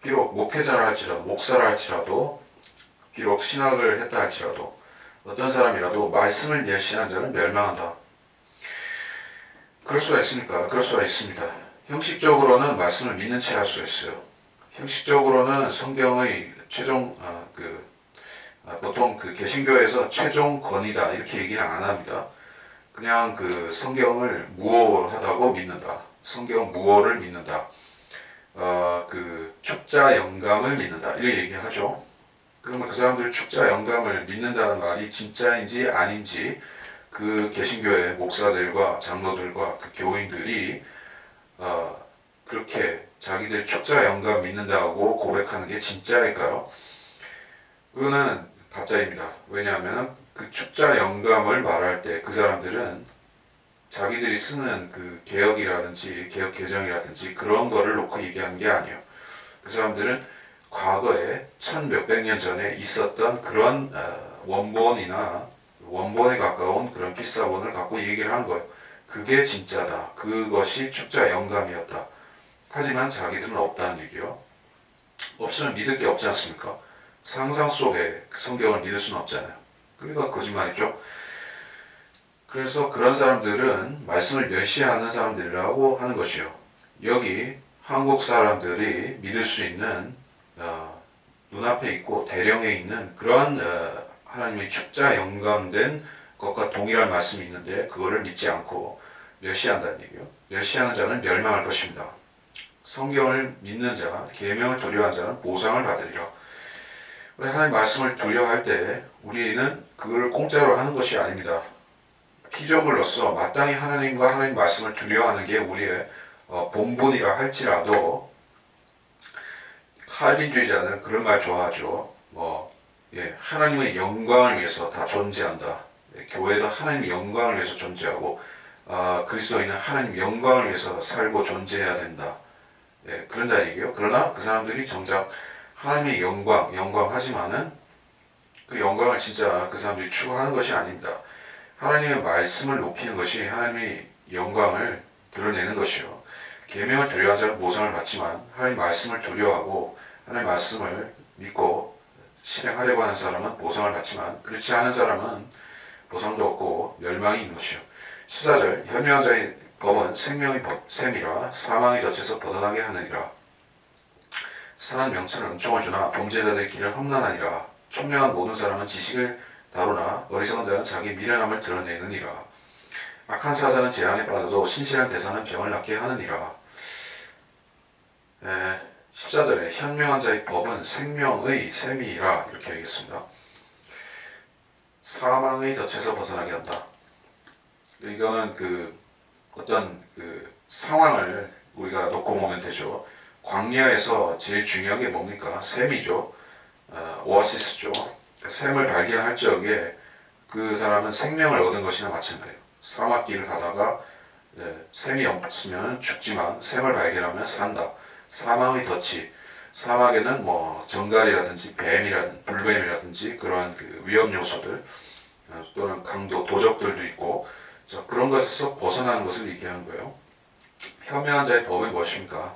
비록 목회자라 할지라도, 목사라 할지라도, 비록 신학을 했다 할지라도, 어떤 사람이라도 말씀을 멸시하는 자는 멸망한다. 그럴 수가 있습니까? 그럴 수가 있습니다. 형식적으로는 말씀을 믿는 채 할 수 있어요. 형식적으로는 성경의 최종 보통 그 개신교에서 최종 권위다 이렇게 얘기는 안 합니다. 그냥 그 성경을 무오하다고 믿는다. 성경 무오를 믿는다. 그 축자 영감을 믿는다. 이렇게 얘기하죠. 그러면 그 사람들이 축자 영감을 믿는다는 말이 진짜인지 아닌지 그 개신교의 목사들과 장로들과 그 교인들이 그렇게 자기들 축자 영감 믿는다고 고백하는 게 진짜일까요? 그거는 가짜입니다. 왜냐하면 그 축자 영감을 말할 때 그 사람들은 자기들이 쓰는 그 개혁이라든지 개혁 개정이라든지 그런 거를 놓고 얘기하는 게 아니에요. 그 사람들은 과거에 1000몇백 년 전에 있었던 그런 원본에 가까운 그런 필사본을 갖고 얘기를 하는 거예요. 그게 진짜다. 그것이 축자 영감이었다. 하지만 자기들은 없다는 얘기요. 없으면 믿을 게 없지 않습니까? 상상 속에 성경을 믿을 수는 없잖아요. 그러니까 거짓말이죠. 그래서 그런 사람들은 말씀을 멸시하는 사람들이라고 하는 것이요. 여기 한국 사람들이 믿을 수 있는 눈앞에 있고 대령에 있는 그런 하나님의 축자 영감된 것과 동일한 말씀이 있는데 그거를 믿지 않고 멸시한다는 얘기요. 멸시하는 자는 멸망할 것입니다. 성경을 믿는 자, 계명을 두려워하는 자는 보상을 받으리라. 우리 하나님 말씀을 두려워할 때 우리는 그걸 공짜로 하는 것이 아닙니다. 피조물로서 마땅히 하나님과 하나님 말씀을 두려워하는 게 우리의 본분이라 할지라도 칼빈주의자는 그런 말 좋아하죠. 하나님의 영광을 위해서 다 존재한다. 교회도 하나님의 영광을 위해서 존재하고 그리스도인은 하나님 영광을 위해서 살고 존재해야 된다. 그런다 얘기요. 그러나 그 사람들이 정작 하나님의 영광하지만은 그 영광을 진짜 그 사람들이 추구하는 것이 아닙니다. 하나님의 말씀을 높이는 것이 하나님의 영광을 드러내는 것이요. 계명을 두려워하는 자는 보상을 받지만 하나님 말씀을 두려워하고 하나님 말씀을 믿고 실행하려고 하는 사람은 보상을 받지만 그렇지 않은 사람은 보상도 없고 멸망이 있는 것이요. 14절 현명한 자의 법은 생명의 셈이라 사망의 덫에서 벗어나게 하느니라. 선한 명철은 은총을 주나 범죄자들의 길은 험난하니라. 총명한 모든 사람은 지식을 다루나 어리석은 자는 자기 미련함을 드러내느니라. 악한 사자는 재앙에 빠져도 신실한 대사는 병을 낫게 하느니라. 14절에 현명한 자의 법은 생명의 셈이라 이렇게 하겠습니다. 사망의 덫에서 벗어나게 한다. 이거는 어떤 상황을 우리가 놓고 보면 되죠. 광야에서 제일 중요한 게 뭡니까? 샘이죠. 오아시스죠. 샘을 발견할 적에 그 사람은 생명을 얻은 것이나 마찬가지예요. 사막길을 가다가 샘이 없으면 죽지만 샘을 발견하면 산다. 사망의 덫이 사막에는 정갈이라든지 뱀이라든지 불뱀이라든지 그러한 위험 요소들 또는 강도 도적들도 있고 그런 것에서 벗어나는 것을 얘기하는 거예요. 현명한 자의 법이 무엇입니까?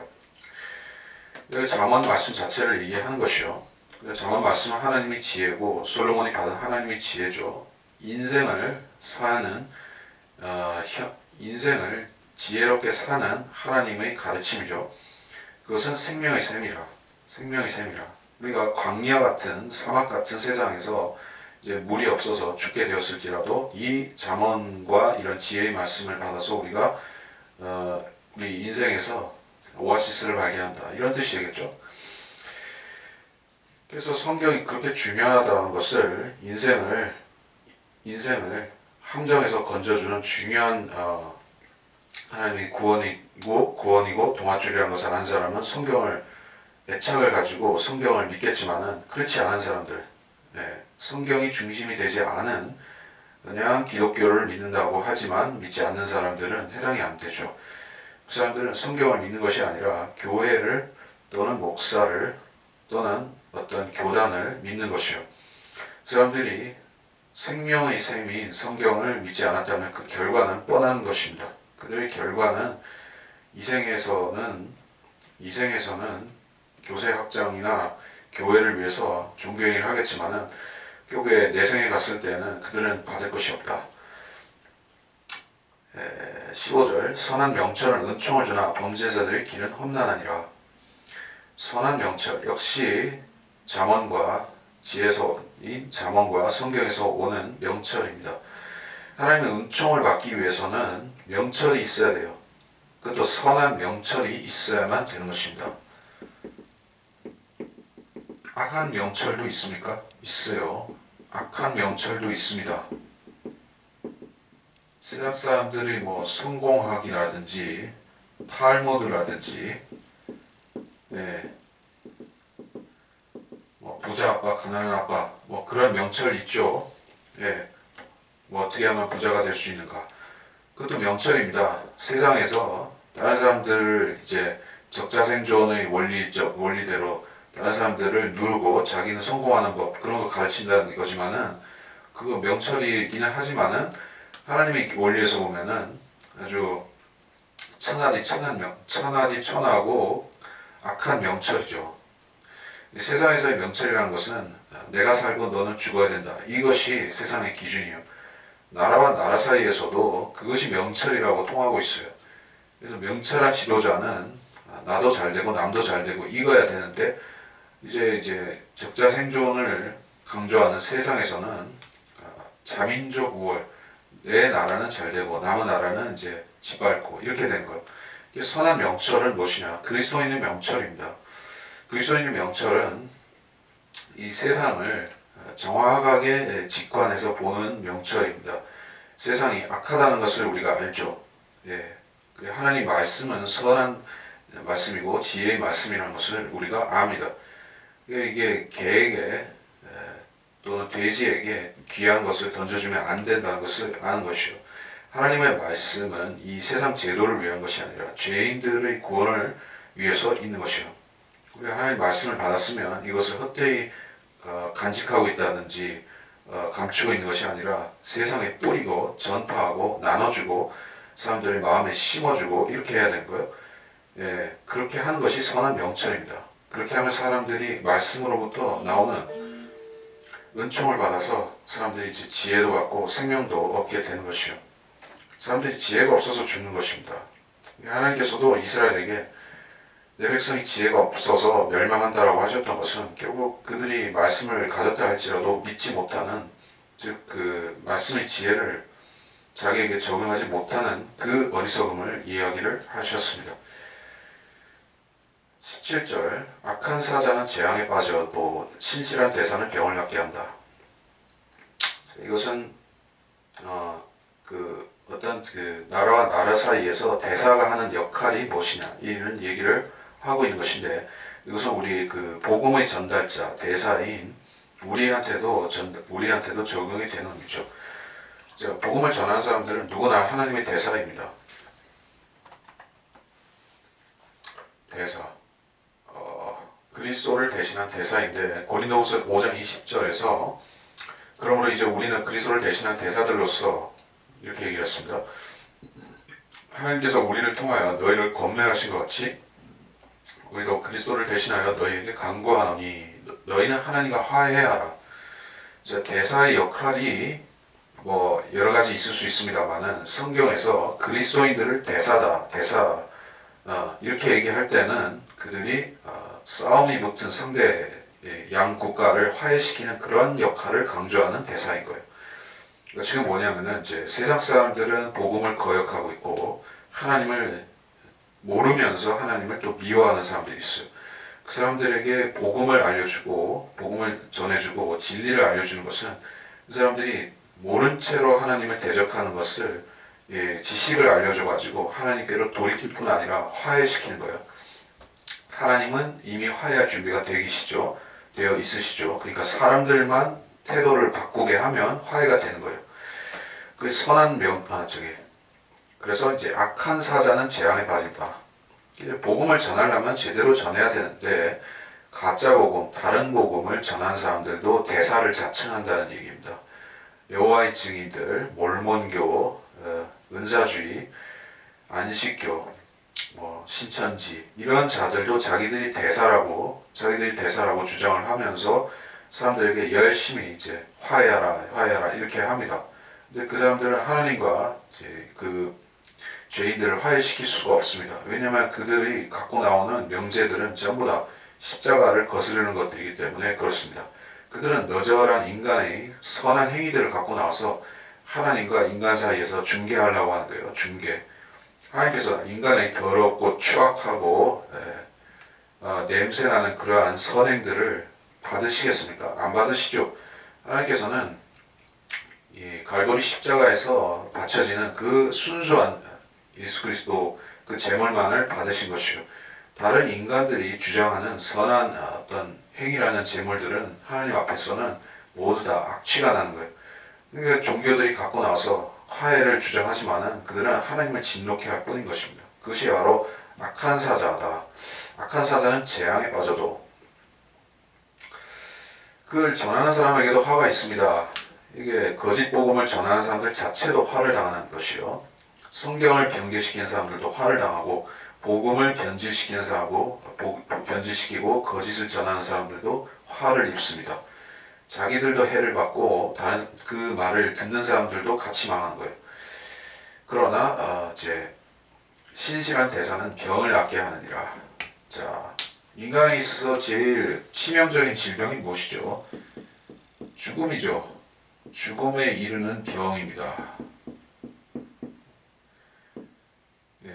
여기 잠언 말씀 자체를 얘기하는 것이요. 잠언 말씀은 하나님의 지혜고 솔로몬이 받은 하나님의 지혜죠. 인생을 지혜롭게 사는 하나님의 가르침이죠. 그것은 생명의 셈이라. 우리가 광야 같은 사막 같은 세상에서 이제 물이 없어서 죽게 되었을지라도 이 잠언과 이런 지혜의 말씀을 받아서 우리가 우리 인생에서 오아시스를 발견한다. 이런 뜻이 되겠죠. 그래서 성경이 그렇게 중요하다는 것을 인생을 함정에서 건져주는 중요한 하나님의 구원이고 동아줄이라는 것을 아는 사람은 성경을 애착을 가지고 성경을 믿겠지만은 그렇지 않은 사람들, 성경이 중심이 되지 않은 그냥 기독교를 믿는다고 하지만 믿지 않는 사람들은 해당이 안 되죠. 그 사람들은 성경을 믿는 것이 아니라 교회를 또는 목사를 또는 어떤 교단을 믿는 것이요. 그 사람들이 생명의 셈인 성경을 믿지 않았다면 그 결과는 뻔한 것입니다. 그들의 결과는 이생에서는 교세 확장이나 교회를 위해서 종교행위를 하겠지만은 교회 내생에 갔을 때는 그들은 받을 것이 없다. 15절 선한 명철은 은총을 주나 범죄자들의 길은 험난하니라. 선한 명철 역시 잠언과 성경에서 오는 명철입니다. 하나님의 은총을 받기 위해서는 명철이 있어야 돼요. 그것도 선한 명철이 있어야만 되는 것입니다. 악한 명철도 있습니까? 있어요. 악한 명철도 있습니다. 세상 사람들이 성공학이라든지 탈무드라든지 부자 아빠, 가난한 아빠 그런 명철 있죠. 어떻게 하면 부자가 될 수 있는가? 그것도 명철입니다. 세상에서 다른 사람들을 이제 적자생존의 원리대로 다른 사람들을 누르고 자기는 성공하는 법 그런 거 가르친다는 거지만은 그거 명철이기는 하지만은 하나님의 원리에서 보면은 아주 천하고 악한 명철이죠. 세상에서의 명철이라는 것은 내가 살고 너는 죽어야 된다. 이것이 세상의 기준이에요. 나라와 나라 사이에서도 그것이 명철이라고 통하고 있어요. 그래서 명철한 지도자는 나도 잘 되고 남도 잘 되고 이거야 되는데 이제 적자 생존을 강조하는 세상에서는 자민족 우월, 내 나라는 잘 되고 남의 나라는 이제 짓밟고 이렇게 된 거예요. 선한 명철은 무엇이냐? 그리스도인의 명철입니다. 그리스도인의 명철은 이 세상을 정확하게 직관해서 보는 명철입니다. 세상이 악하다는 것을 우리가 알죠. 예. 하나님 말씀은 선한 말씀이고 지혜의 말씀이라는 것을 우리가 압니다. 이게 개에게 또는 돼지에게 귀한 것을 던져주면 안 된다는 것을 아는 것이요. 하나님의 말씀은 이 세상 제도를 위한 것이 아니라 죄인들의 구원을 위해서 있는 것이요. 우리가 하나님 말씀을 받았으면 이것을 헛되이 간직하고 있다든지 감추고 있는 것이 아니라 세상에 뿌리고 전파하고 나눠주고 사람들의 마음에 심어주고 이렇게 해야 되는 거예요. 예, 그렇게 하는 것이 선한 명철입니다. 그렇게 하면 사람들이 말씀으로부터 나오는 은총을 받아서 사람들이 이제 지혜도 받고 생명도 얻게 되는 것이요. 사람들이 지혜가 없어서 죽는 것입니다. 하나님께서도 이스라엘에게 내 백성이 지혜가 없어서 멸망한다라고 하셨던 것은 결국 그들이 말씀을 가졌다 할지라도 믿지 못하는, 즉 그 말씀의 지혜를 자기에게 적용하지 못하는 그 어리석음을 이야기를 하셨습니다. 17절, 악한 사자는 재앙에 빠져도 신실한 대사는 병을 낫게 한다. 이것은 어떤 나라와 나라 사이에서 대사가 하는 역할이 무엇이냐 이런 얘기를 하고 있는 것인데, 이것은 우리 복음의 전달자 대사인 우리한테도 적용이 되는 의미죠. 복음을 전하는 사람들은 누구나 하나님의 대사입니다. 대사. 그리스도를 대신한 대사인데 고린도후서 5장 20절에서 그러므로 이제 우리는 그리스도를 대신한 대사들로서 이렇게 얘기했습니다. 하나님께서 우리를 통하여 너희를 권면하신 것 같이 우리도 그리스도를 대신하여 너희에게 간구하노니 너희는 하나님과 화해하라. 대사의 역할이 여러 가지 있을 수 있습니다만은 성경에서 그리스도인들을 대사 이렇게 얘기할 때는 그들이 싸움이 붙은 상대 양 국가를 화해시키는 그런 역할을 강조하는 대사인 거예요. 그러니까 지금 뭐냐면은 이제 세상 사람들은 복음을 거역하고 있고 하나님을 모르면서 하나님을 또 미워하는 사람들이 있어요. 그 사람들에게 복음을 알려주고 복음을 전해주고 진리를 알려주는 것은 그 사람들이 모른 채로 하나님을 대적하는 것을 지식을 알려줘가지고 하나님께로 돌이킬 뿐 아니라 화해시키는 거예요. 하나님은 이미 화해할 준비가 되어 있으시죠. 그러니까 사람들만 태도를 바꾸게 하면 화해가 되는 거예요. 그 선한 그래서 이제 악한 사자는 재앙에 빠진다. 복음을 전하려면 제대로 전해야 되는데 가짜 복음, 다른 복음을 전하는 사람들도 대사를 자청한다는 얘기입니다. 여호와의 증인들, 몰몬교, 은사주의, 안식교, 신천지 이런 자들도 자기들이 대사라고 주장을 하면서 사람들에게 열심히 이제 화해하라 이렇게 합니다. 근데 그 사람들은 하나님과 이제 그 죄인들을 화해시킬 수가 없습니다. 왜냐하면 그들이 갖고 나오는 명제들은 전부 다 십자가를 거스르는 것들이기 때문에 그렇습니다. 그들은 너저한 인간의 선한 행위들을 갖고 나와서 하나님과 인간 사이에서 중개하려고 하는 거예요. 중개. 하나님께서 인간의 더럽고 추악하고 냄새나는 그러한 선행들을 받으시겠습니까? 안 받으시죠. 하나님께서는 이 갈보리 십자가에서 바쳐지는 그 순수한 예수 그리스도 그 제물만을 받으신 것이요. 다른 인간들이 주장하는 선한 어떤 행위라는 제물들은 하나님 앞에서는 모두 다 악취가 나는 거예요. 그러니까 종교들이 갖고 나와서 화해를 주장하지만은 그들은 하나님을 진노케 할 뿐인 것입니다. 그것이 바로 악한 사자다. 악한 사자는 재앙에 빠져도 그걸 전하는 사람에게도 화가 있습니다. 이게 거짓 복음을 전하는 사람들 자체도 화를 당하는 것이요. 성경을 변개시키는 사람들도 화를 당하고 복음을 변질시키는 사람하고 변질시키고 거짓을 전하는 사람들도 화를 입습니다. 자기들도 해를 받고 다른 그 말을 듣는 사람들도 같이 망하는 거예요. 그러나 이제 신실한 대사는 병을 낫게 하느니라. 자, 인간에 있어서 제일 치명적인 질병이 무엇이죠? 죽음이죠. 죽음에 이르는 병입니다.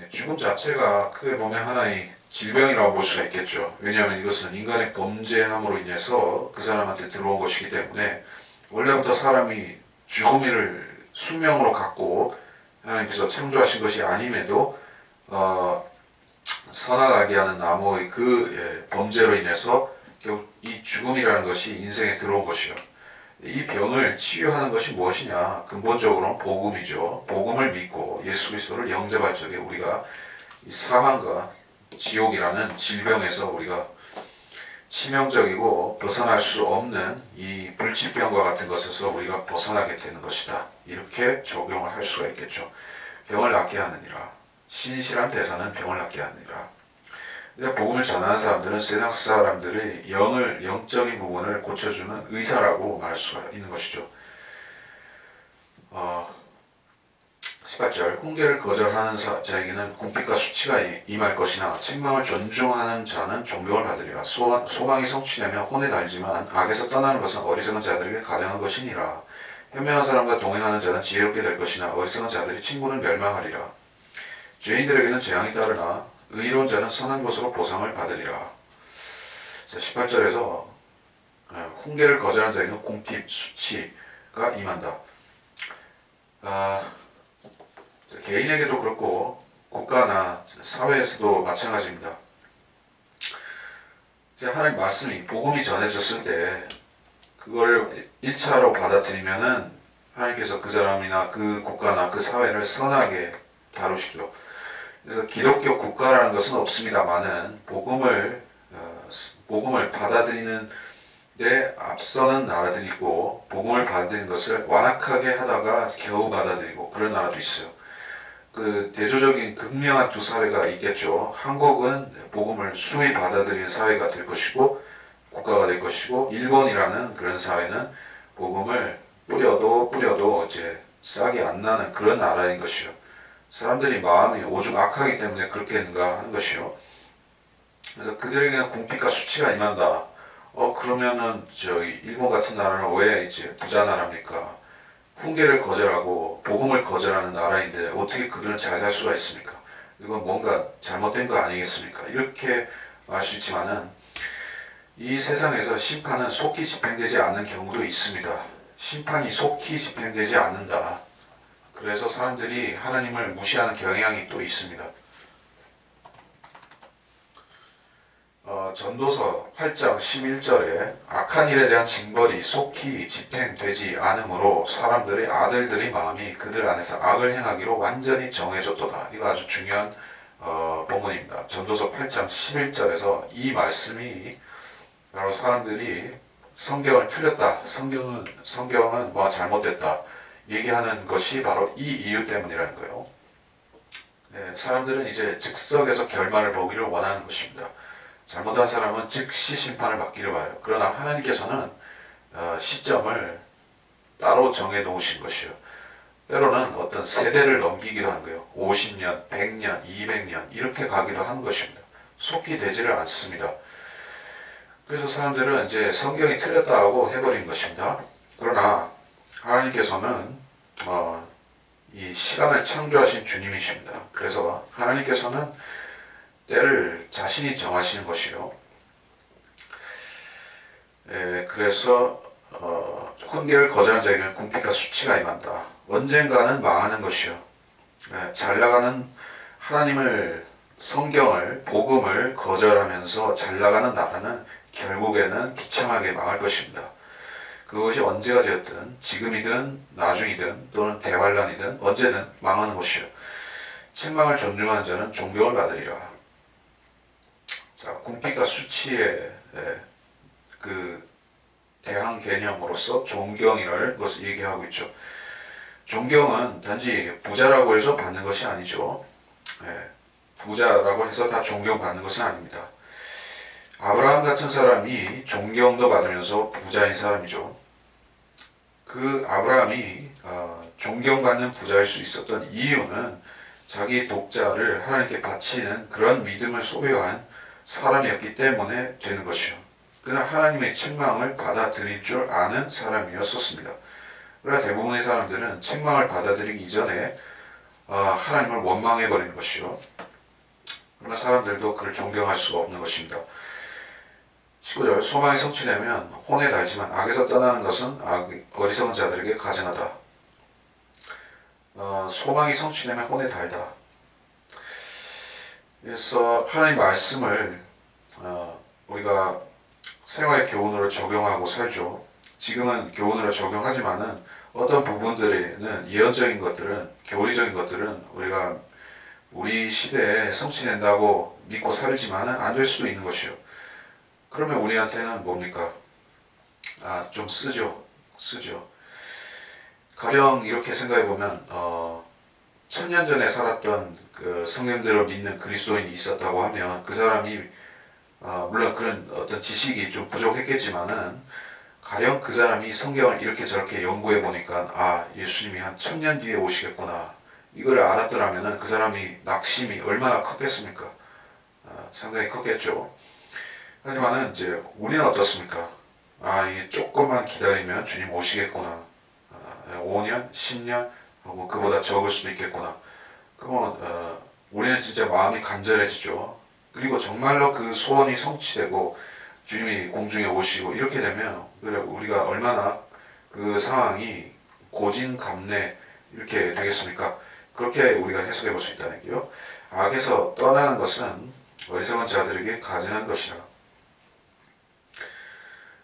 죽음 자체가 크게 보면 하나의 질병이라고 볼 수가 있겠죠. 왜냐하면 이것은 인간의 범죄함으로 인해서 그 사람한테 들어온 것이기 때문에 원래부터 사람이 죽음을 숙명으로 갖고 하나님께서 창조하신 것이 아님에도 선악하게 하는 나무의 그 범죄로 인해서 결국 이 죽음이라는 것이 인생에 들어온 것이요. 이 병을 치유하는 것이 무엇이냐? 근본적으로는 복음이죠. 복음을 믿고 예수 그리스도를 영접할 적에 우리가 이 사망과 지옥이라는 질병에서 우리가 치명적이고 벗어날 수 없는 이 불치병과 같은 것에서 우리가 벗어나게 되는 것이다. 이렇게 적용을 할 수가 있겠죠. 병을 낫게 하느니라. 신실한 대사는 병을 낫게 하느니라. 복음을 전하는 사람들은 세상 사람들의 영적인 부분을 고쳐주는 의사라고 말할 수가 있는 것이죠. 18절 훈계를 거절하는 자에게는 궁핍과 수치가 임할 것이나 책망을 존중하는 자는 존경을 받으리라. 소망이 성취되면 혼에 달지만 악에서 떠나는 것은 어리석은 자들에게 가증한 것이니라. 현명한 사람과 동행하는 자는 지혜롭게 될 것이나 어리석은 자들이 친구는 멸망하리라. 죄인들에게는 재앙이 따르나 의로운 자는 선한 것으로 보상을 받으리라. 자, 18절에서 훈계를 거절한 자에게는 궁핍, 수치가 임한다. 개인에게도 그렇고 국가나 사회에서도 마찬가지입니다. 하나님 말씀이 복음이 전해졌을 때 그걸 1차로 받아들이면은 하나님께서 그 사람이나 그 국가나 그 사회를 선하게 다루시죠. 그래서 기독교 국가라는 것은 없습니다만은 복음을 받아들이는 데 앞서는 나라들이 있고 복음을 받아들이는 것을 완악하게 하다가 겨우 받아들이고 그런 나라도 있어요. 그 대조적인 극명한 두 사회가 있겠죠. 한국은 복음을 수히 받아들이는 사회가 될 것이고 국가가 될 것이고, 일본이라는 그런 사회는 복음을 뿌려도 이제 싹이 안 나는 그런 나라인 것이요. 사람들이 마음이 오죽 악하기 때문에 그렇게인가 하는 것이요. 그래서 그들에게는 궁핍과 수치가 임한다. 그러면은 일본 같은 나라는 왜 이제 부자 나라입니까? 훈계를 거절하고 복음을 거절하는 나라인데 어떻게 그들은 잘 살 수가 있습니까? 이건 뭔가 잘못된 거 아니겠습니까? 이렇게 말 수 있지만은 이 세상에서 심판은 속히 집행되지 않는 경우도 있습니다. 심판이 속히 집행되지 않는다. 그래서 사람들이 하나님을 무시하는 경향이 또 있습니다. 전도서 8장 11절에 악한 일에 대한 징벌이 속히 집행되지 않으므로 사람들의 아들들의 마음이 그들 안에서 악을 행하기로 완전히 정해졌도다. 이거 아주 중요한 본문입니다. 전도서 8장 11절에서 이 말씀이 바로 사람들이 성경을 틀렸다, 성경은 뭐 잘못됐다 얘기하는 것이 바로 이 이유 때문이라는 거예요. 사람들은 이제 즉석에서 결말을 보기를 원하는 것입니다. 잘못한 사람은 즉시 심판을 받기를 바라요. 그러나 하나님께서는 시점을 따로 정해 놓으신 것이요. 때로는 어떤 세대를 넘기기도 한 거예요. 50년, 100년, 200년 이렇게 가기도 하는 것입니다. 속히 되지를 않습니다. 그래서 사람들은 이제 성경이 틀렸다고 해버린 것입니다. 그러나 하나님께서는 이 시간을 창조하신 주님이십니다. 그래서 하나님께서는 때를 자신이 정하시는 것이요. 그래서 훈계를 거절한 자에게는 궁핍과 수치가 임한다. 언젠가는 망하는 것이요. 잘 나가는 하나님을, 성경을, 복음을 거절하면서 잘 나가는 나라는 결국에는 비참하게 망할 것입니다. 그것이 언제가 되었든, 지금이든 나중이든 또는 대환란이든 언제든 망하는 것이요. 책망을 존중하는 자는 존경을 받으리라. 자, 궁핍과 수치의 그 대항 개념으로서 존경이라는 것을 얘기하고 있죠. 존경은 단지 부자라고 해서 받는 것이 아니죠. 부자라고 해서 다 존경받는 것은 아닙니다. 아브라함 같은 사람이 존경도 받으면서 부자인 사람이죠. 그 아브라함이 존경받는 부자일 수 있었던 이유는 자기 독자를 하나님께 바치는 그런 믿음을 소유한 사람이었기 때문에 되는 것이요. 그러나 하나님의 책망을 받아들일 줄 아는 사람이었었습니다. 그러나 대부분의 사람들은 책망을 받아들이기 이전에 하나님을 원망해버리는 것이요. 그러나 사람들도 그를 존경할 수가 없는 것입니다. 19절 소망이 성취되면 혼에 달지만 악에서 떠나는 것은 어리석은 자들에게 가증하다. 소망이 성취되면 혼에 달다. 그래서 하나님 말씀을 우리가 생활의 교훈으로 적용하고 살죠. 지금은 교훈으로 적용하지만은 어떤 부분들에는 예언적인 것들은, 교리적인 것들은 우리가 우리 시대에 성취된다고 믿고 살지만은 안 될 수도 있는 것이요. 그러면 우리한테는 뭡니까? 좀 쓰죠. 가령 이렇게 생각해 보면 1000년 전에 살았던 그 성경대로 믿는 그리스도인이 있었다고 하면 그 사람이 물론 그런 어떤 지식이 좀 부족했겠지만은 가령 그 사람이 성경을 이렇게 저렇게 연구해 보니까 예수님이 한 1000년 뒤에 오시겠구나 이걸 알았더라면은 그 사람이 낙심이 얼마나 컸겠습니까? 상당히 컸겠죠. 하지만은 이제 우리는 어떻습니까? 이게 조금만 기다리면 주님 오시겠구나. 5년, 10년, 뭐 그보다 적을 수도 있겠구나. 그러면 우리는 진짜 마음이 간절해지죠. 그리고 정말로 그 소원이 성취되고 주님이 공중에 오시고 이렇게 되면 우리가 얼마나 그 상황이 고진감래 이렇게 되겠습니까? 그렇게 우리가 해석해 볼 수 있다는 얘기요. 악에서 떠나는 것은 어리석은 자들에게 가증한 것이라.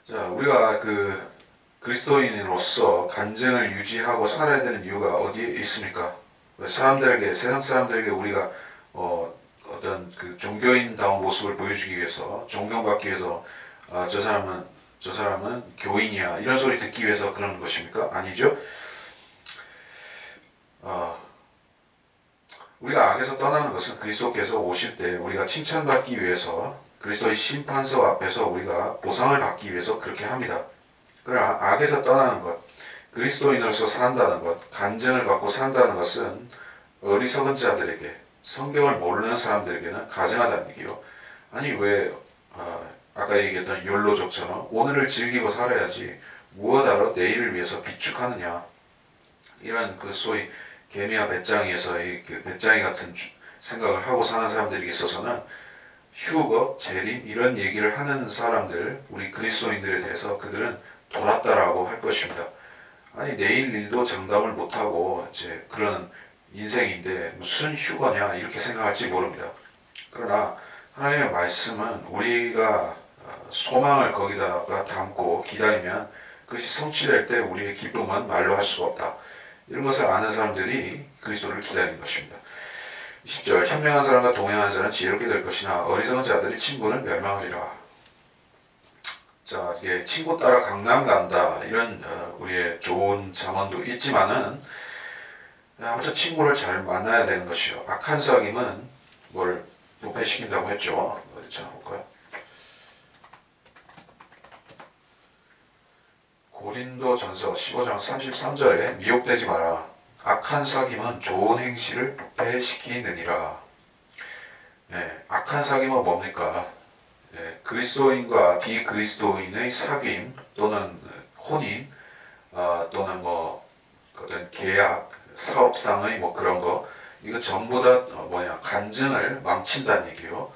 자, 우리가 그 그리스도인으로서 간증을 유지하고 살아야 되는 이유가 어디에 있습니까? 사람들에게, 세상 사람들에게 우리가 어떤 그 종교인다운 모습을 보여주기 위해서, 존경받기 위해서 저 사람은 교인이야 이런 소리 듣기 위해서 그러는 것입니까? 아니죠. 우리가 악에서 떠나는 것은 그리스도께서 오실 때 우리가 칭찬받기 위해서 그리스도의 심판서 앞에서 우리가 보상을 받기 위해서 그렇게 합니다. 그러나 악에서 떠나는 것, 그리스도인으로서 산다는 것, 간증을 받고 산다는 것은 어리석은 자들에게, 성경을 모르는 사람들에게는 가증하다는 얘기요. 아니 왜 아까 얘기했던 욜로족처럼 오늘을 즐기고 살아야지 무엇하러 내일을 위해서 비축하느냐, 이런 그 소위 개미와 배짱이에서의 그 배짱이 같은 생각을 하고 사는 사람들이 있어서는 휴거, 재림 이런 얘기를 하는 사람들, 우리 그리스도인들에 대해서 그들은 돌았다라고 할 것입니다. 아니 내일 일도 장담을 못하고 이제 그런 인생인데 무슨 휴거냐 이렇게 생각할지 모릅니다. 그러나 하나님의 말씀은 우리가 소망을 거기다가 담고 기다리면 그것이 성취될 때 우리의 기쁨은 말로 할 수가 없다. 이런 것을 아는 사람들이 그리스도를 기다리는 것입니다. 10절 현명한 사람과 동행하는 자는 지혜롭게 될 것이나 어리석은 자들이 친구는 멸망하리라. 자, 이게 친구 따라 강남 간다 이런 우리의 좋은 잠언도 있지만은 아무튼 친구를 잘 만나야 되는 것이요. 악한 사귐은 뭘 부패시킨다고 했죠. 어디 찾아볼까요? 고린도전서 15장 33절에 미혹되지 마라. 악한 사귐은 좋은 행실을 부패시키느니라. 악한 사귐은 뭡니까? 그리스도인과 비그리스도인의 사귐 또는 혼인 또는 뭐 어떤 계약, 사업상의 뭐 그런 거 이거 전부 다 간증을 망친다는 얘기요.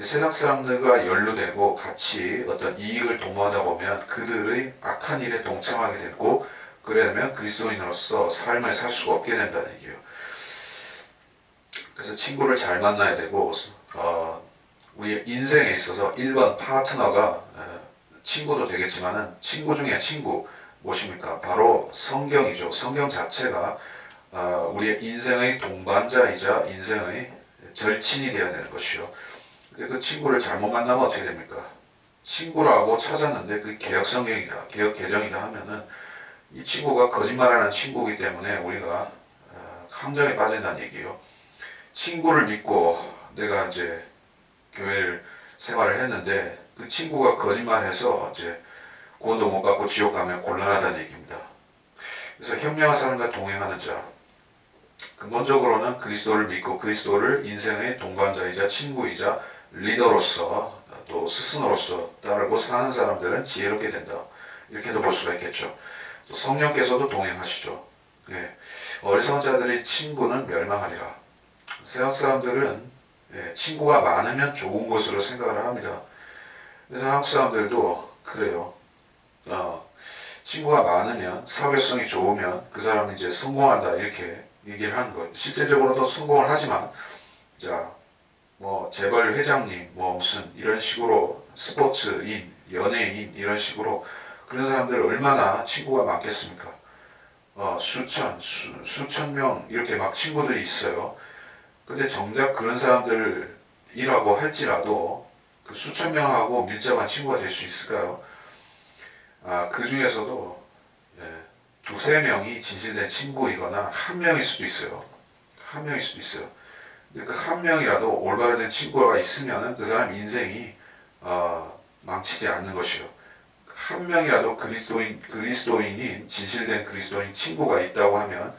세상 사람들과 연루되고 같이 어떤 이익을 도모하다 보면 그들의 악한 일에 동참하게 되고 그러면 그리스도인으로서 삶을 살 수가 없게 된다는 얘기예요. 그래서 친구를 잘 만나야 되고 우리 인생에 있어서 1번 파트너가 친구도 되겠지만은 친구 중에 친구 무엇입니까? 바로 성경이죠. 성경 자체가 우리의 인생의 동반자이자 인생의 절친이 되어야 되는 것이요. 그 친구를 잘못 만나면 어떻게 됩니까? 친구라고 찾았는데 그 개혁 성경이다, 개혁 개정이다 하면은 이 친구가 거짓말하는 친구이기 때문에 우리가 함정에 빠진다는 얘기예요. 친구를 믿고 내가 이제 교회를 생활을 했는데 그 친구가 거짓말해서 이제 구원도 못 받고 지옥 가면 곤란하다는 얘기입니다. 그래서 현명한 사람과 동행하는 자, 근본적으로는 그리스도를 믿고 그리스도를 인생의 동반자이자 친구이자 리더로서 또 스승으로서 따르고 사는 사람들은 지혜롭게 된다. 이렇게도 볼 수가 있겠죠. 또 성령께서도 동행하시죠. 예, 어리석은 자들의 친구는 멸망하리라. 세상 사람들은 친구가 많으면 좋은 것으로 생각을 합니다. 그래서 한국 사람들도 그래요. 친구가 많으면 사회성이 좋으면 그 사람은 이제 성공한다 이렇게 얘기를 하는 거예요. 실제적으로도 성공을 하지만 자, 뭐 재벌 회장님 뭐 무슨 이런 식으로 스포츠인, 연예인 이런 식으로 그런 사람들 얼마나 친구가 많겠습니까? 수천 명 이렇게 막 친구들이 있어요. 근데 정작 그런 사람들이라고 할지라도 그 수천 명하고 밀접한 친구가 될 수 있을까요? 그 중에서도 두세 명이 진실된 친구이거나 한 명일 수도 있어요. 한 명일 수도 있어요. 근데 그 한 명이라도 올바로 된 친구가 있으면 그 사람 인생이 망치지 않는 것이요. 한 명이라도 그리스도인인 진실된 그리스도인 친구가 있다고 하면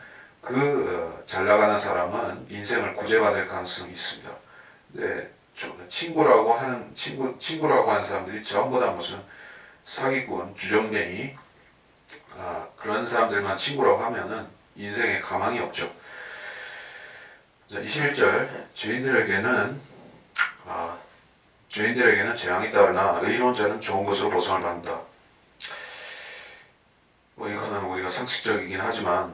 잘 나가는 사람은 인생을 구제받을 가능성이 있습니다. 네, 친구라고 하는 사람들이 전부 다 무슨 사기꾼, 주정뱅이 그런 사람들만 친구라고 하면은 인생에 가망이 없죠. 자, 21절 죄인들에게는 재앙이 따르나 의로운 자는 좋은 것으로 보상을 받는다. 뭐 이거는 우리가 상식적이긴 하지만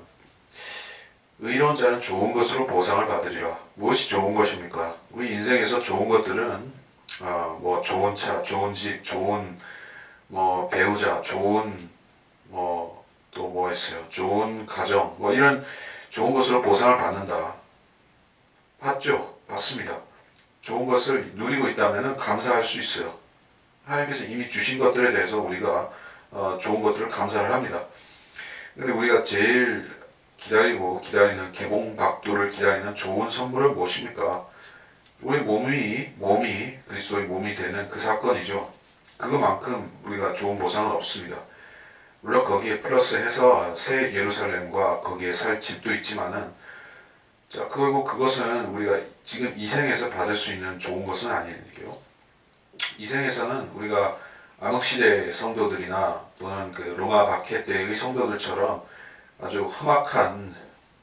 의로운 자는 좋은 것으로 보상을 받으리라. 무엇이 좋은 것입니까? 우리 인생에서 좋은 것들은 뭐 좋은 차, 좋은 집, 좋은 뭐 배우자, 좋은 뭐 또 뭐 있어요? 좋은 가정, 뭐 이런 좋은 것으로 보상을 받는다. 받죠? 받습니다. 좋은 것을 누리고 있다면 감사할 수 있어요. 하나님께서 이미 주신 것들에 대해서 우리가 좋은 것들을 감사를 합니다. 근데 우리가 제일 기다리는 개봉박두를 기다리는 좋은 선물은 무엇입니까? 우리 몸이 그리스도의 몸이 되는 그 사건이죠. 그거만큼 우리가 좋은 보상은 없습니다. 물론 거기에 플러스해서 새 예루살렘과 거기에 살 집도 있지만은 자, 그것은 우리가 지금 이 생에서 받을 수 있는 좋은 것은 아니에요. 이 생에서는 우리가 암흑시대의 성도들이나 또는 그 로마 박해 때의 성도들처럼 아주 험악한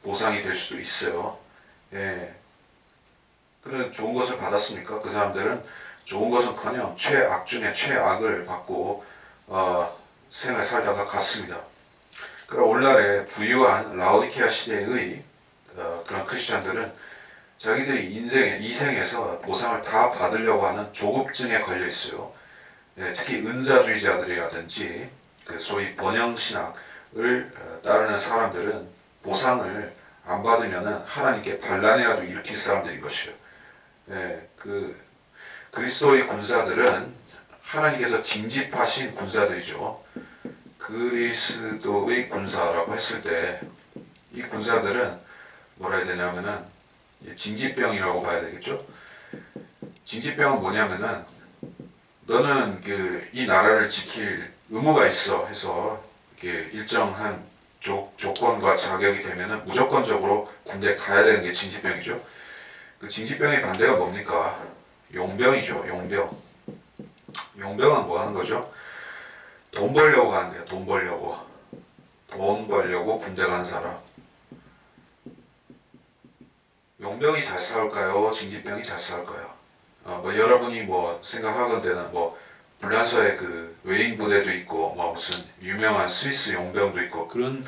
보상이 될 수도 있어요. 예. 그런 좋은 것을 받았습니까? 그 사람들은 좋은 것은커녕 최악 중에 최악을 받고 생을 살다가 갔습니다. 그러나 오늘날의 부유한 라오디케아 시대의 그런 크리스찬들은 자기들이 이 생에서 보상을 다 받으려고 하는 조급증에 걸려 있어요. 예, 특히 은사주의자들이라든지 그 소위 번영신학을 따르는 사람들은 보상을 안 받으면 하나님께 반란이라도 일으킬 사람들인 것이에요. 예, 그리스도의 군사들은 하나님께서 징집하신 군사들이죠. 그리스도의 군사라고 했을 때 이 군사들은 뭐라 해야 되냐면은 징집병이라고 봐야 되겠죠. 징집병은 뭐냐면은 너는 이 나라를 지킬 의무가 있어 해서 이렇게 일정한 조건과 자격이 되면은 무조건적으로 군대 가야 되는 게 징집병이죠. 그 징집병의 반대가 뭡니까? 용병이죠. 용병은 뭐 하는 거죠? 돈 벌려고 하는 거야. 돈 벌려고 군대 가는 사람. 용병이 잘 싸울까요? 징집병이 잘 싸울까요? 뭐 여러분이 뭐 생각하건대는 뭐 불란서의 그 외인 부대도 있고 뭐 무슨 유명한 스위스 용병도 있고 그런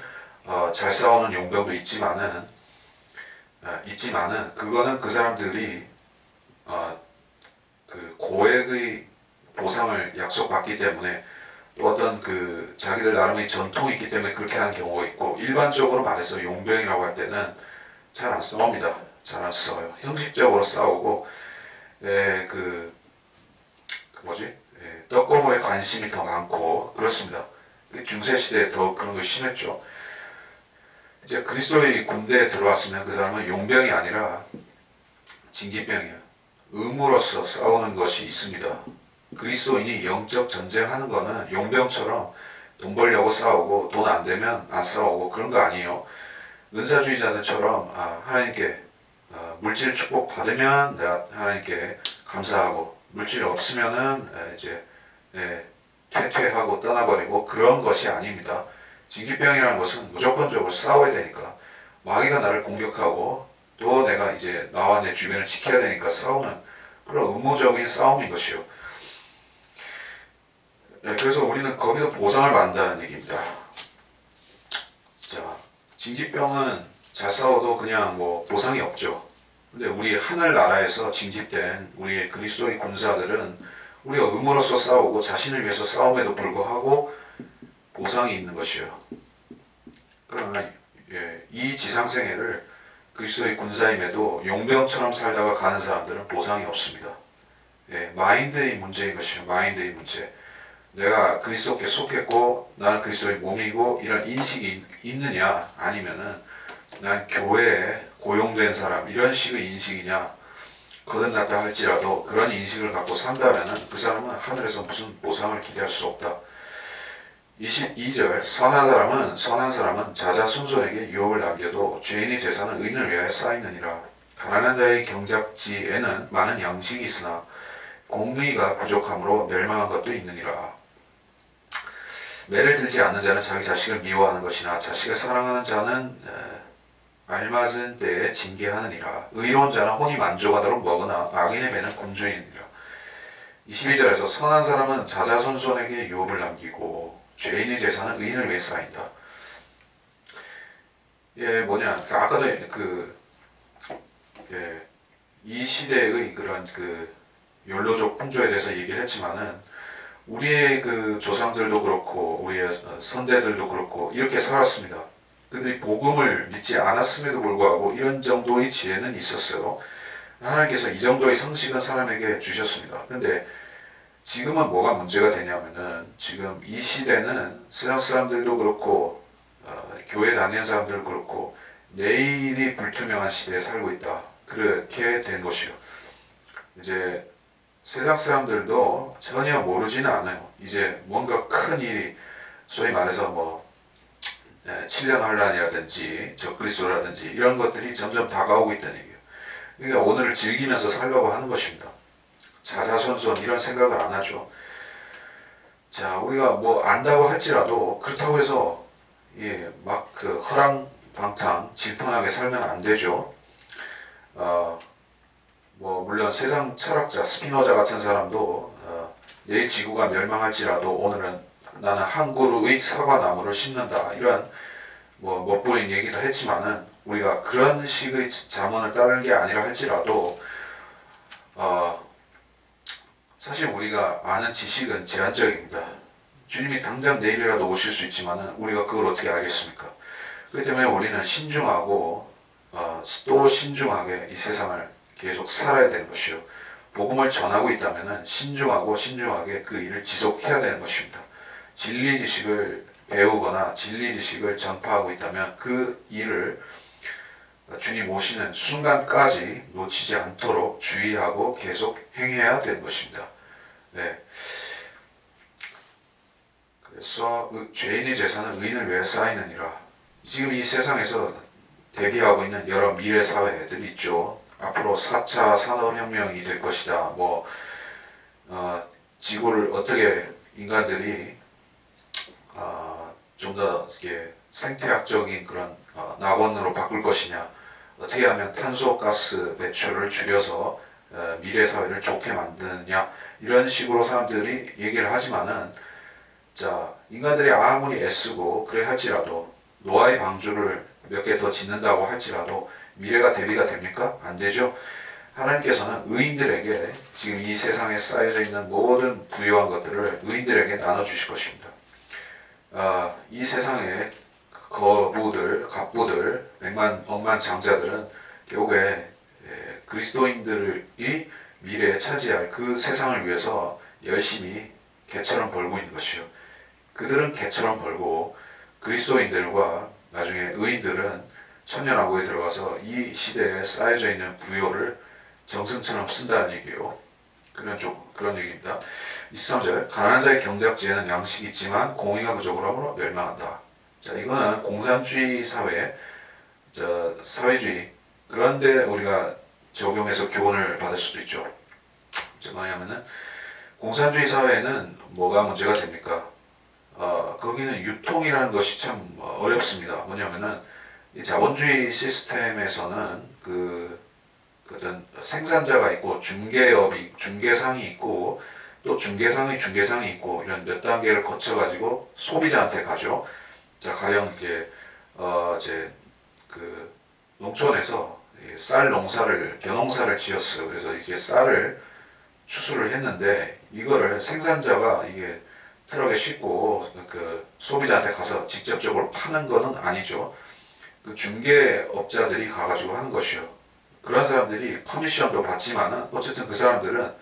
잘 싸우는 용병도 있지만은 그거는 그 사람들이 그 고액의 보상을 약속받기 때문에 또 어떤 그 자기들 나름의 전통이 있기 때문에 그렇게 하는 경우가 있고 일반적으로 말해서 용병이라고 할 때는 잘 안 싸웁니다. 잘 안 싸워요. 형식적으로 싸우고 떡고물에 관심이 더 많고 그렇습니다. 중세 시대에 더 그런 거 심했죠. 이제 그리스도의 군대에 들어왔으면 그 사람은 용병이 아니라 징집병이에요. 의무로서 싸우는 것이 있습니다. 그리스도인이 영적 전쟁하는 거는 용병처럼 돈 벌려고 싸우고 돈 안 되면 안 싸우고 그런 거 아니에요. 은사주의자들처럼 하나님께 물질 축복 받으면 내가 하나님께 감사하고 물질 없으면은 이제 퇴퇴하고 떠나버리고 그런 것이 아닙니다. 징집병이라는 것은 무조건적으로 싸워야 되니까 마귀가 나를 공격하고 또 내가 이제 나와 내 주변을 지켜야 되니까 싸우는 그런 의무적인 싸움인 것이요. 그래서 우리는 거기서 보상을 받는다는 얘기입니다. 자, 징집병은 잘 싸워도 그냥 뭐 보상이 없죠. 근데 우리 하늘나라에서 징집된 우리 그리스도의 군사들은 우리가 의무로서 싸우고 자신을 위해서 싸움에도 불구하고 보상이 있는 것이요. 그러나 이 지상생애를 그리스도의 군사임에도 용병처럼 살다가 가는 사람들은 보상이 없습니다. 마인드의 문제인 것이요. 마인드의 문제. 내가 그리스도께 속했고 나는 그리스도의 몸이고 이런 인식이 있느냐 아니면은 난 교회에 고용된 사람 이런 식의 인식이냐 거듭났다 할지라도 그런 인식을 갖고 산다면은 그 사람은 하늘에서 무슨 보상을 기대할 수 없다. 22절 선한 사람은 자자손손에게 유업을 남겨도 죄인의 재산은 의인을 위하여 쌓이느니라. 가난한 자의 경작지에는 많은 양식이 있으나 공의가 부족함으로 멸망한 것도 있느니라. 매를 들지 않는 자는 자기 자식을 미워하는 것이나 자식을 사랑하는 자는 알맞은 때에 징계하느니라. 의로운 자는 혼이 만족하도록 먹으나 악인의 배는 곤조이니라. 22절에서 선한 사람은 자자손손에게 유업을 남기고 죄인의 재산은 의인을 위해 쌓인다. 아까도 이 시대의 그런 욜로족 풍조에 대해서 얘기를 했지만은 우리의 그 조상들도 그렇고 우리의 선대들도 그렇고 이렇게 살았습니다. 그들이 복음을 믿지 않았음에도 불구하고 이런 정도의 지혜는 있었어요. 하나님께서 이 정도의 성식은 사람에게 주셨습니다. 근데 지금은 뭐가 문제가 되냐면은 지금 이 시대는 세상 사람들도 그렇고 교회 다니는 사람들도 그렇고 내일이 불투명한 시대에 살고 있다. 그렇게 된 것이요. 이제 세상 사람들도 전혀 모르지는 않아요. 이제 뭔가 큰 일이 소위 말해서 뭐 7년 환란이라든지 적그리스도라든지 이런 것들이 점점 다가오고 있다는 얘기예요. 그러니까 오늘을 즐기면서 살려고 하는 것입니다. 자자손손 이런 생각을 안 하죠. 자, 우리가 뭐 안다고 할지라도 그렇다고 해서 막 허랑방탕 질펀하게 살면 안 되죠. 뭐 물론 세상 철학자 스피노자 같은 사람도 내일 지구가 멸망할지라도 오늘은 나는 한 그루의 사과나무를 심는다 이런 뭐 멋부린 얘기도 했지만은 우리가 그런 식의 자문을 따르는 게 아니라 할지라도 사실 우리가 아는 지식은 제한적입니다. 주님이 당장 내일이라도 오실 수 있지만은 우리가 그걸 어떻게 알겠습니까? 그렇기 때문에 우리는 신중하고 또 신중하게 이 세상을 계속 살아야 되는 것이요. 복음을 전하고 있다면 신중하게 그 일을 지속해야 되는 것입니다. 진리 지식을 배우거나 진리 지식을 전파하고 있다면 그 일을 주님 오시는 순간까지 놓치지 않도록 주의하고 계속 행해야 되는 것입니다. 그래서 죄인의 재산은 의인을 위해 쌓이느니라. 지금 이 세상에서 대비하고 있는 여러 미래 사회들이 있죠. 앞으로 4차 산업혁명이 될 것이다. 지구를 어떻게 인간들이 좀 더 생태학적인 그런 낙원으로 바꿀 것이냐, 어떻게 하면 탄소 가스 배출을 줄여서 미래 사회를 좋게 만드느냐 이런 식으로 사람들이 얘기를 하지만은 자 인간들이 아무리 애쓰고 그래 할지라도 노아의 방주를 몇 개 더 짓는다고 할지라도 미래가 대비가 됩니까? 안 되죠. 하나님께서는 의인들에게 지금 이 세상에 쌓여져 있는 모든 부유한 것들을 의인들에게 나눠주실 것입니다. 이 세상의 거부들, 갑부들, 억만장자들은 결국에 그리스도인들이 미래에 차지할 그 세상을 위해서 열심히 개처럼 벌고 있는 것이요. 그들은 개처럼 벌고 그리스도인들과 나중에 의인들은 천년왕국에 들어가서 이 시대에 쌓여져 있는 부요를 정승처럼 쓴다는 얘기예요. 그런 얘기입니다. 23절 가난한 자의 경작지에는 양식이 있지만 공의가 부족함으로 멸망한다. 자, 이거는 공산주의 사회, 사회주의 그런데 우리가 적용해서 교훈을 받을 수도 있죠. 뭐냐면은 공산주의 사회에는 뭐가 문제가 됩니까? 거기는 유통이라는 것이 참 어렵습니다. 뭐냐면은 이 자본주의 시스템에서는 어떤 생산자가 있고 중개상이 있고 또 중개상이 있고 이런 몇 단계를 거쳐가지고 소비자한테 가죠. 자, 가령 이제 농촌에서 벼농사를 지었어요. 그래서 이게 쌀을 추수를 했는데 이거를 생산자가 이게 트럭에 싣고 소비자한테 가서 직접적으로 파는 거는 아니죠. 그 중개업자들이 가가지고 하는 것이요. 그런 사람들이 커미션도 받지만은 어쨌든 그 사람들은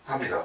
합니다.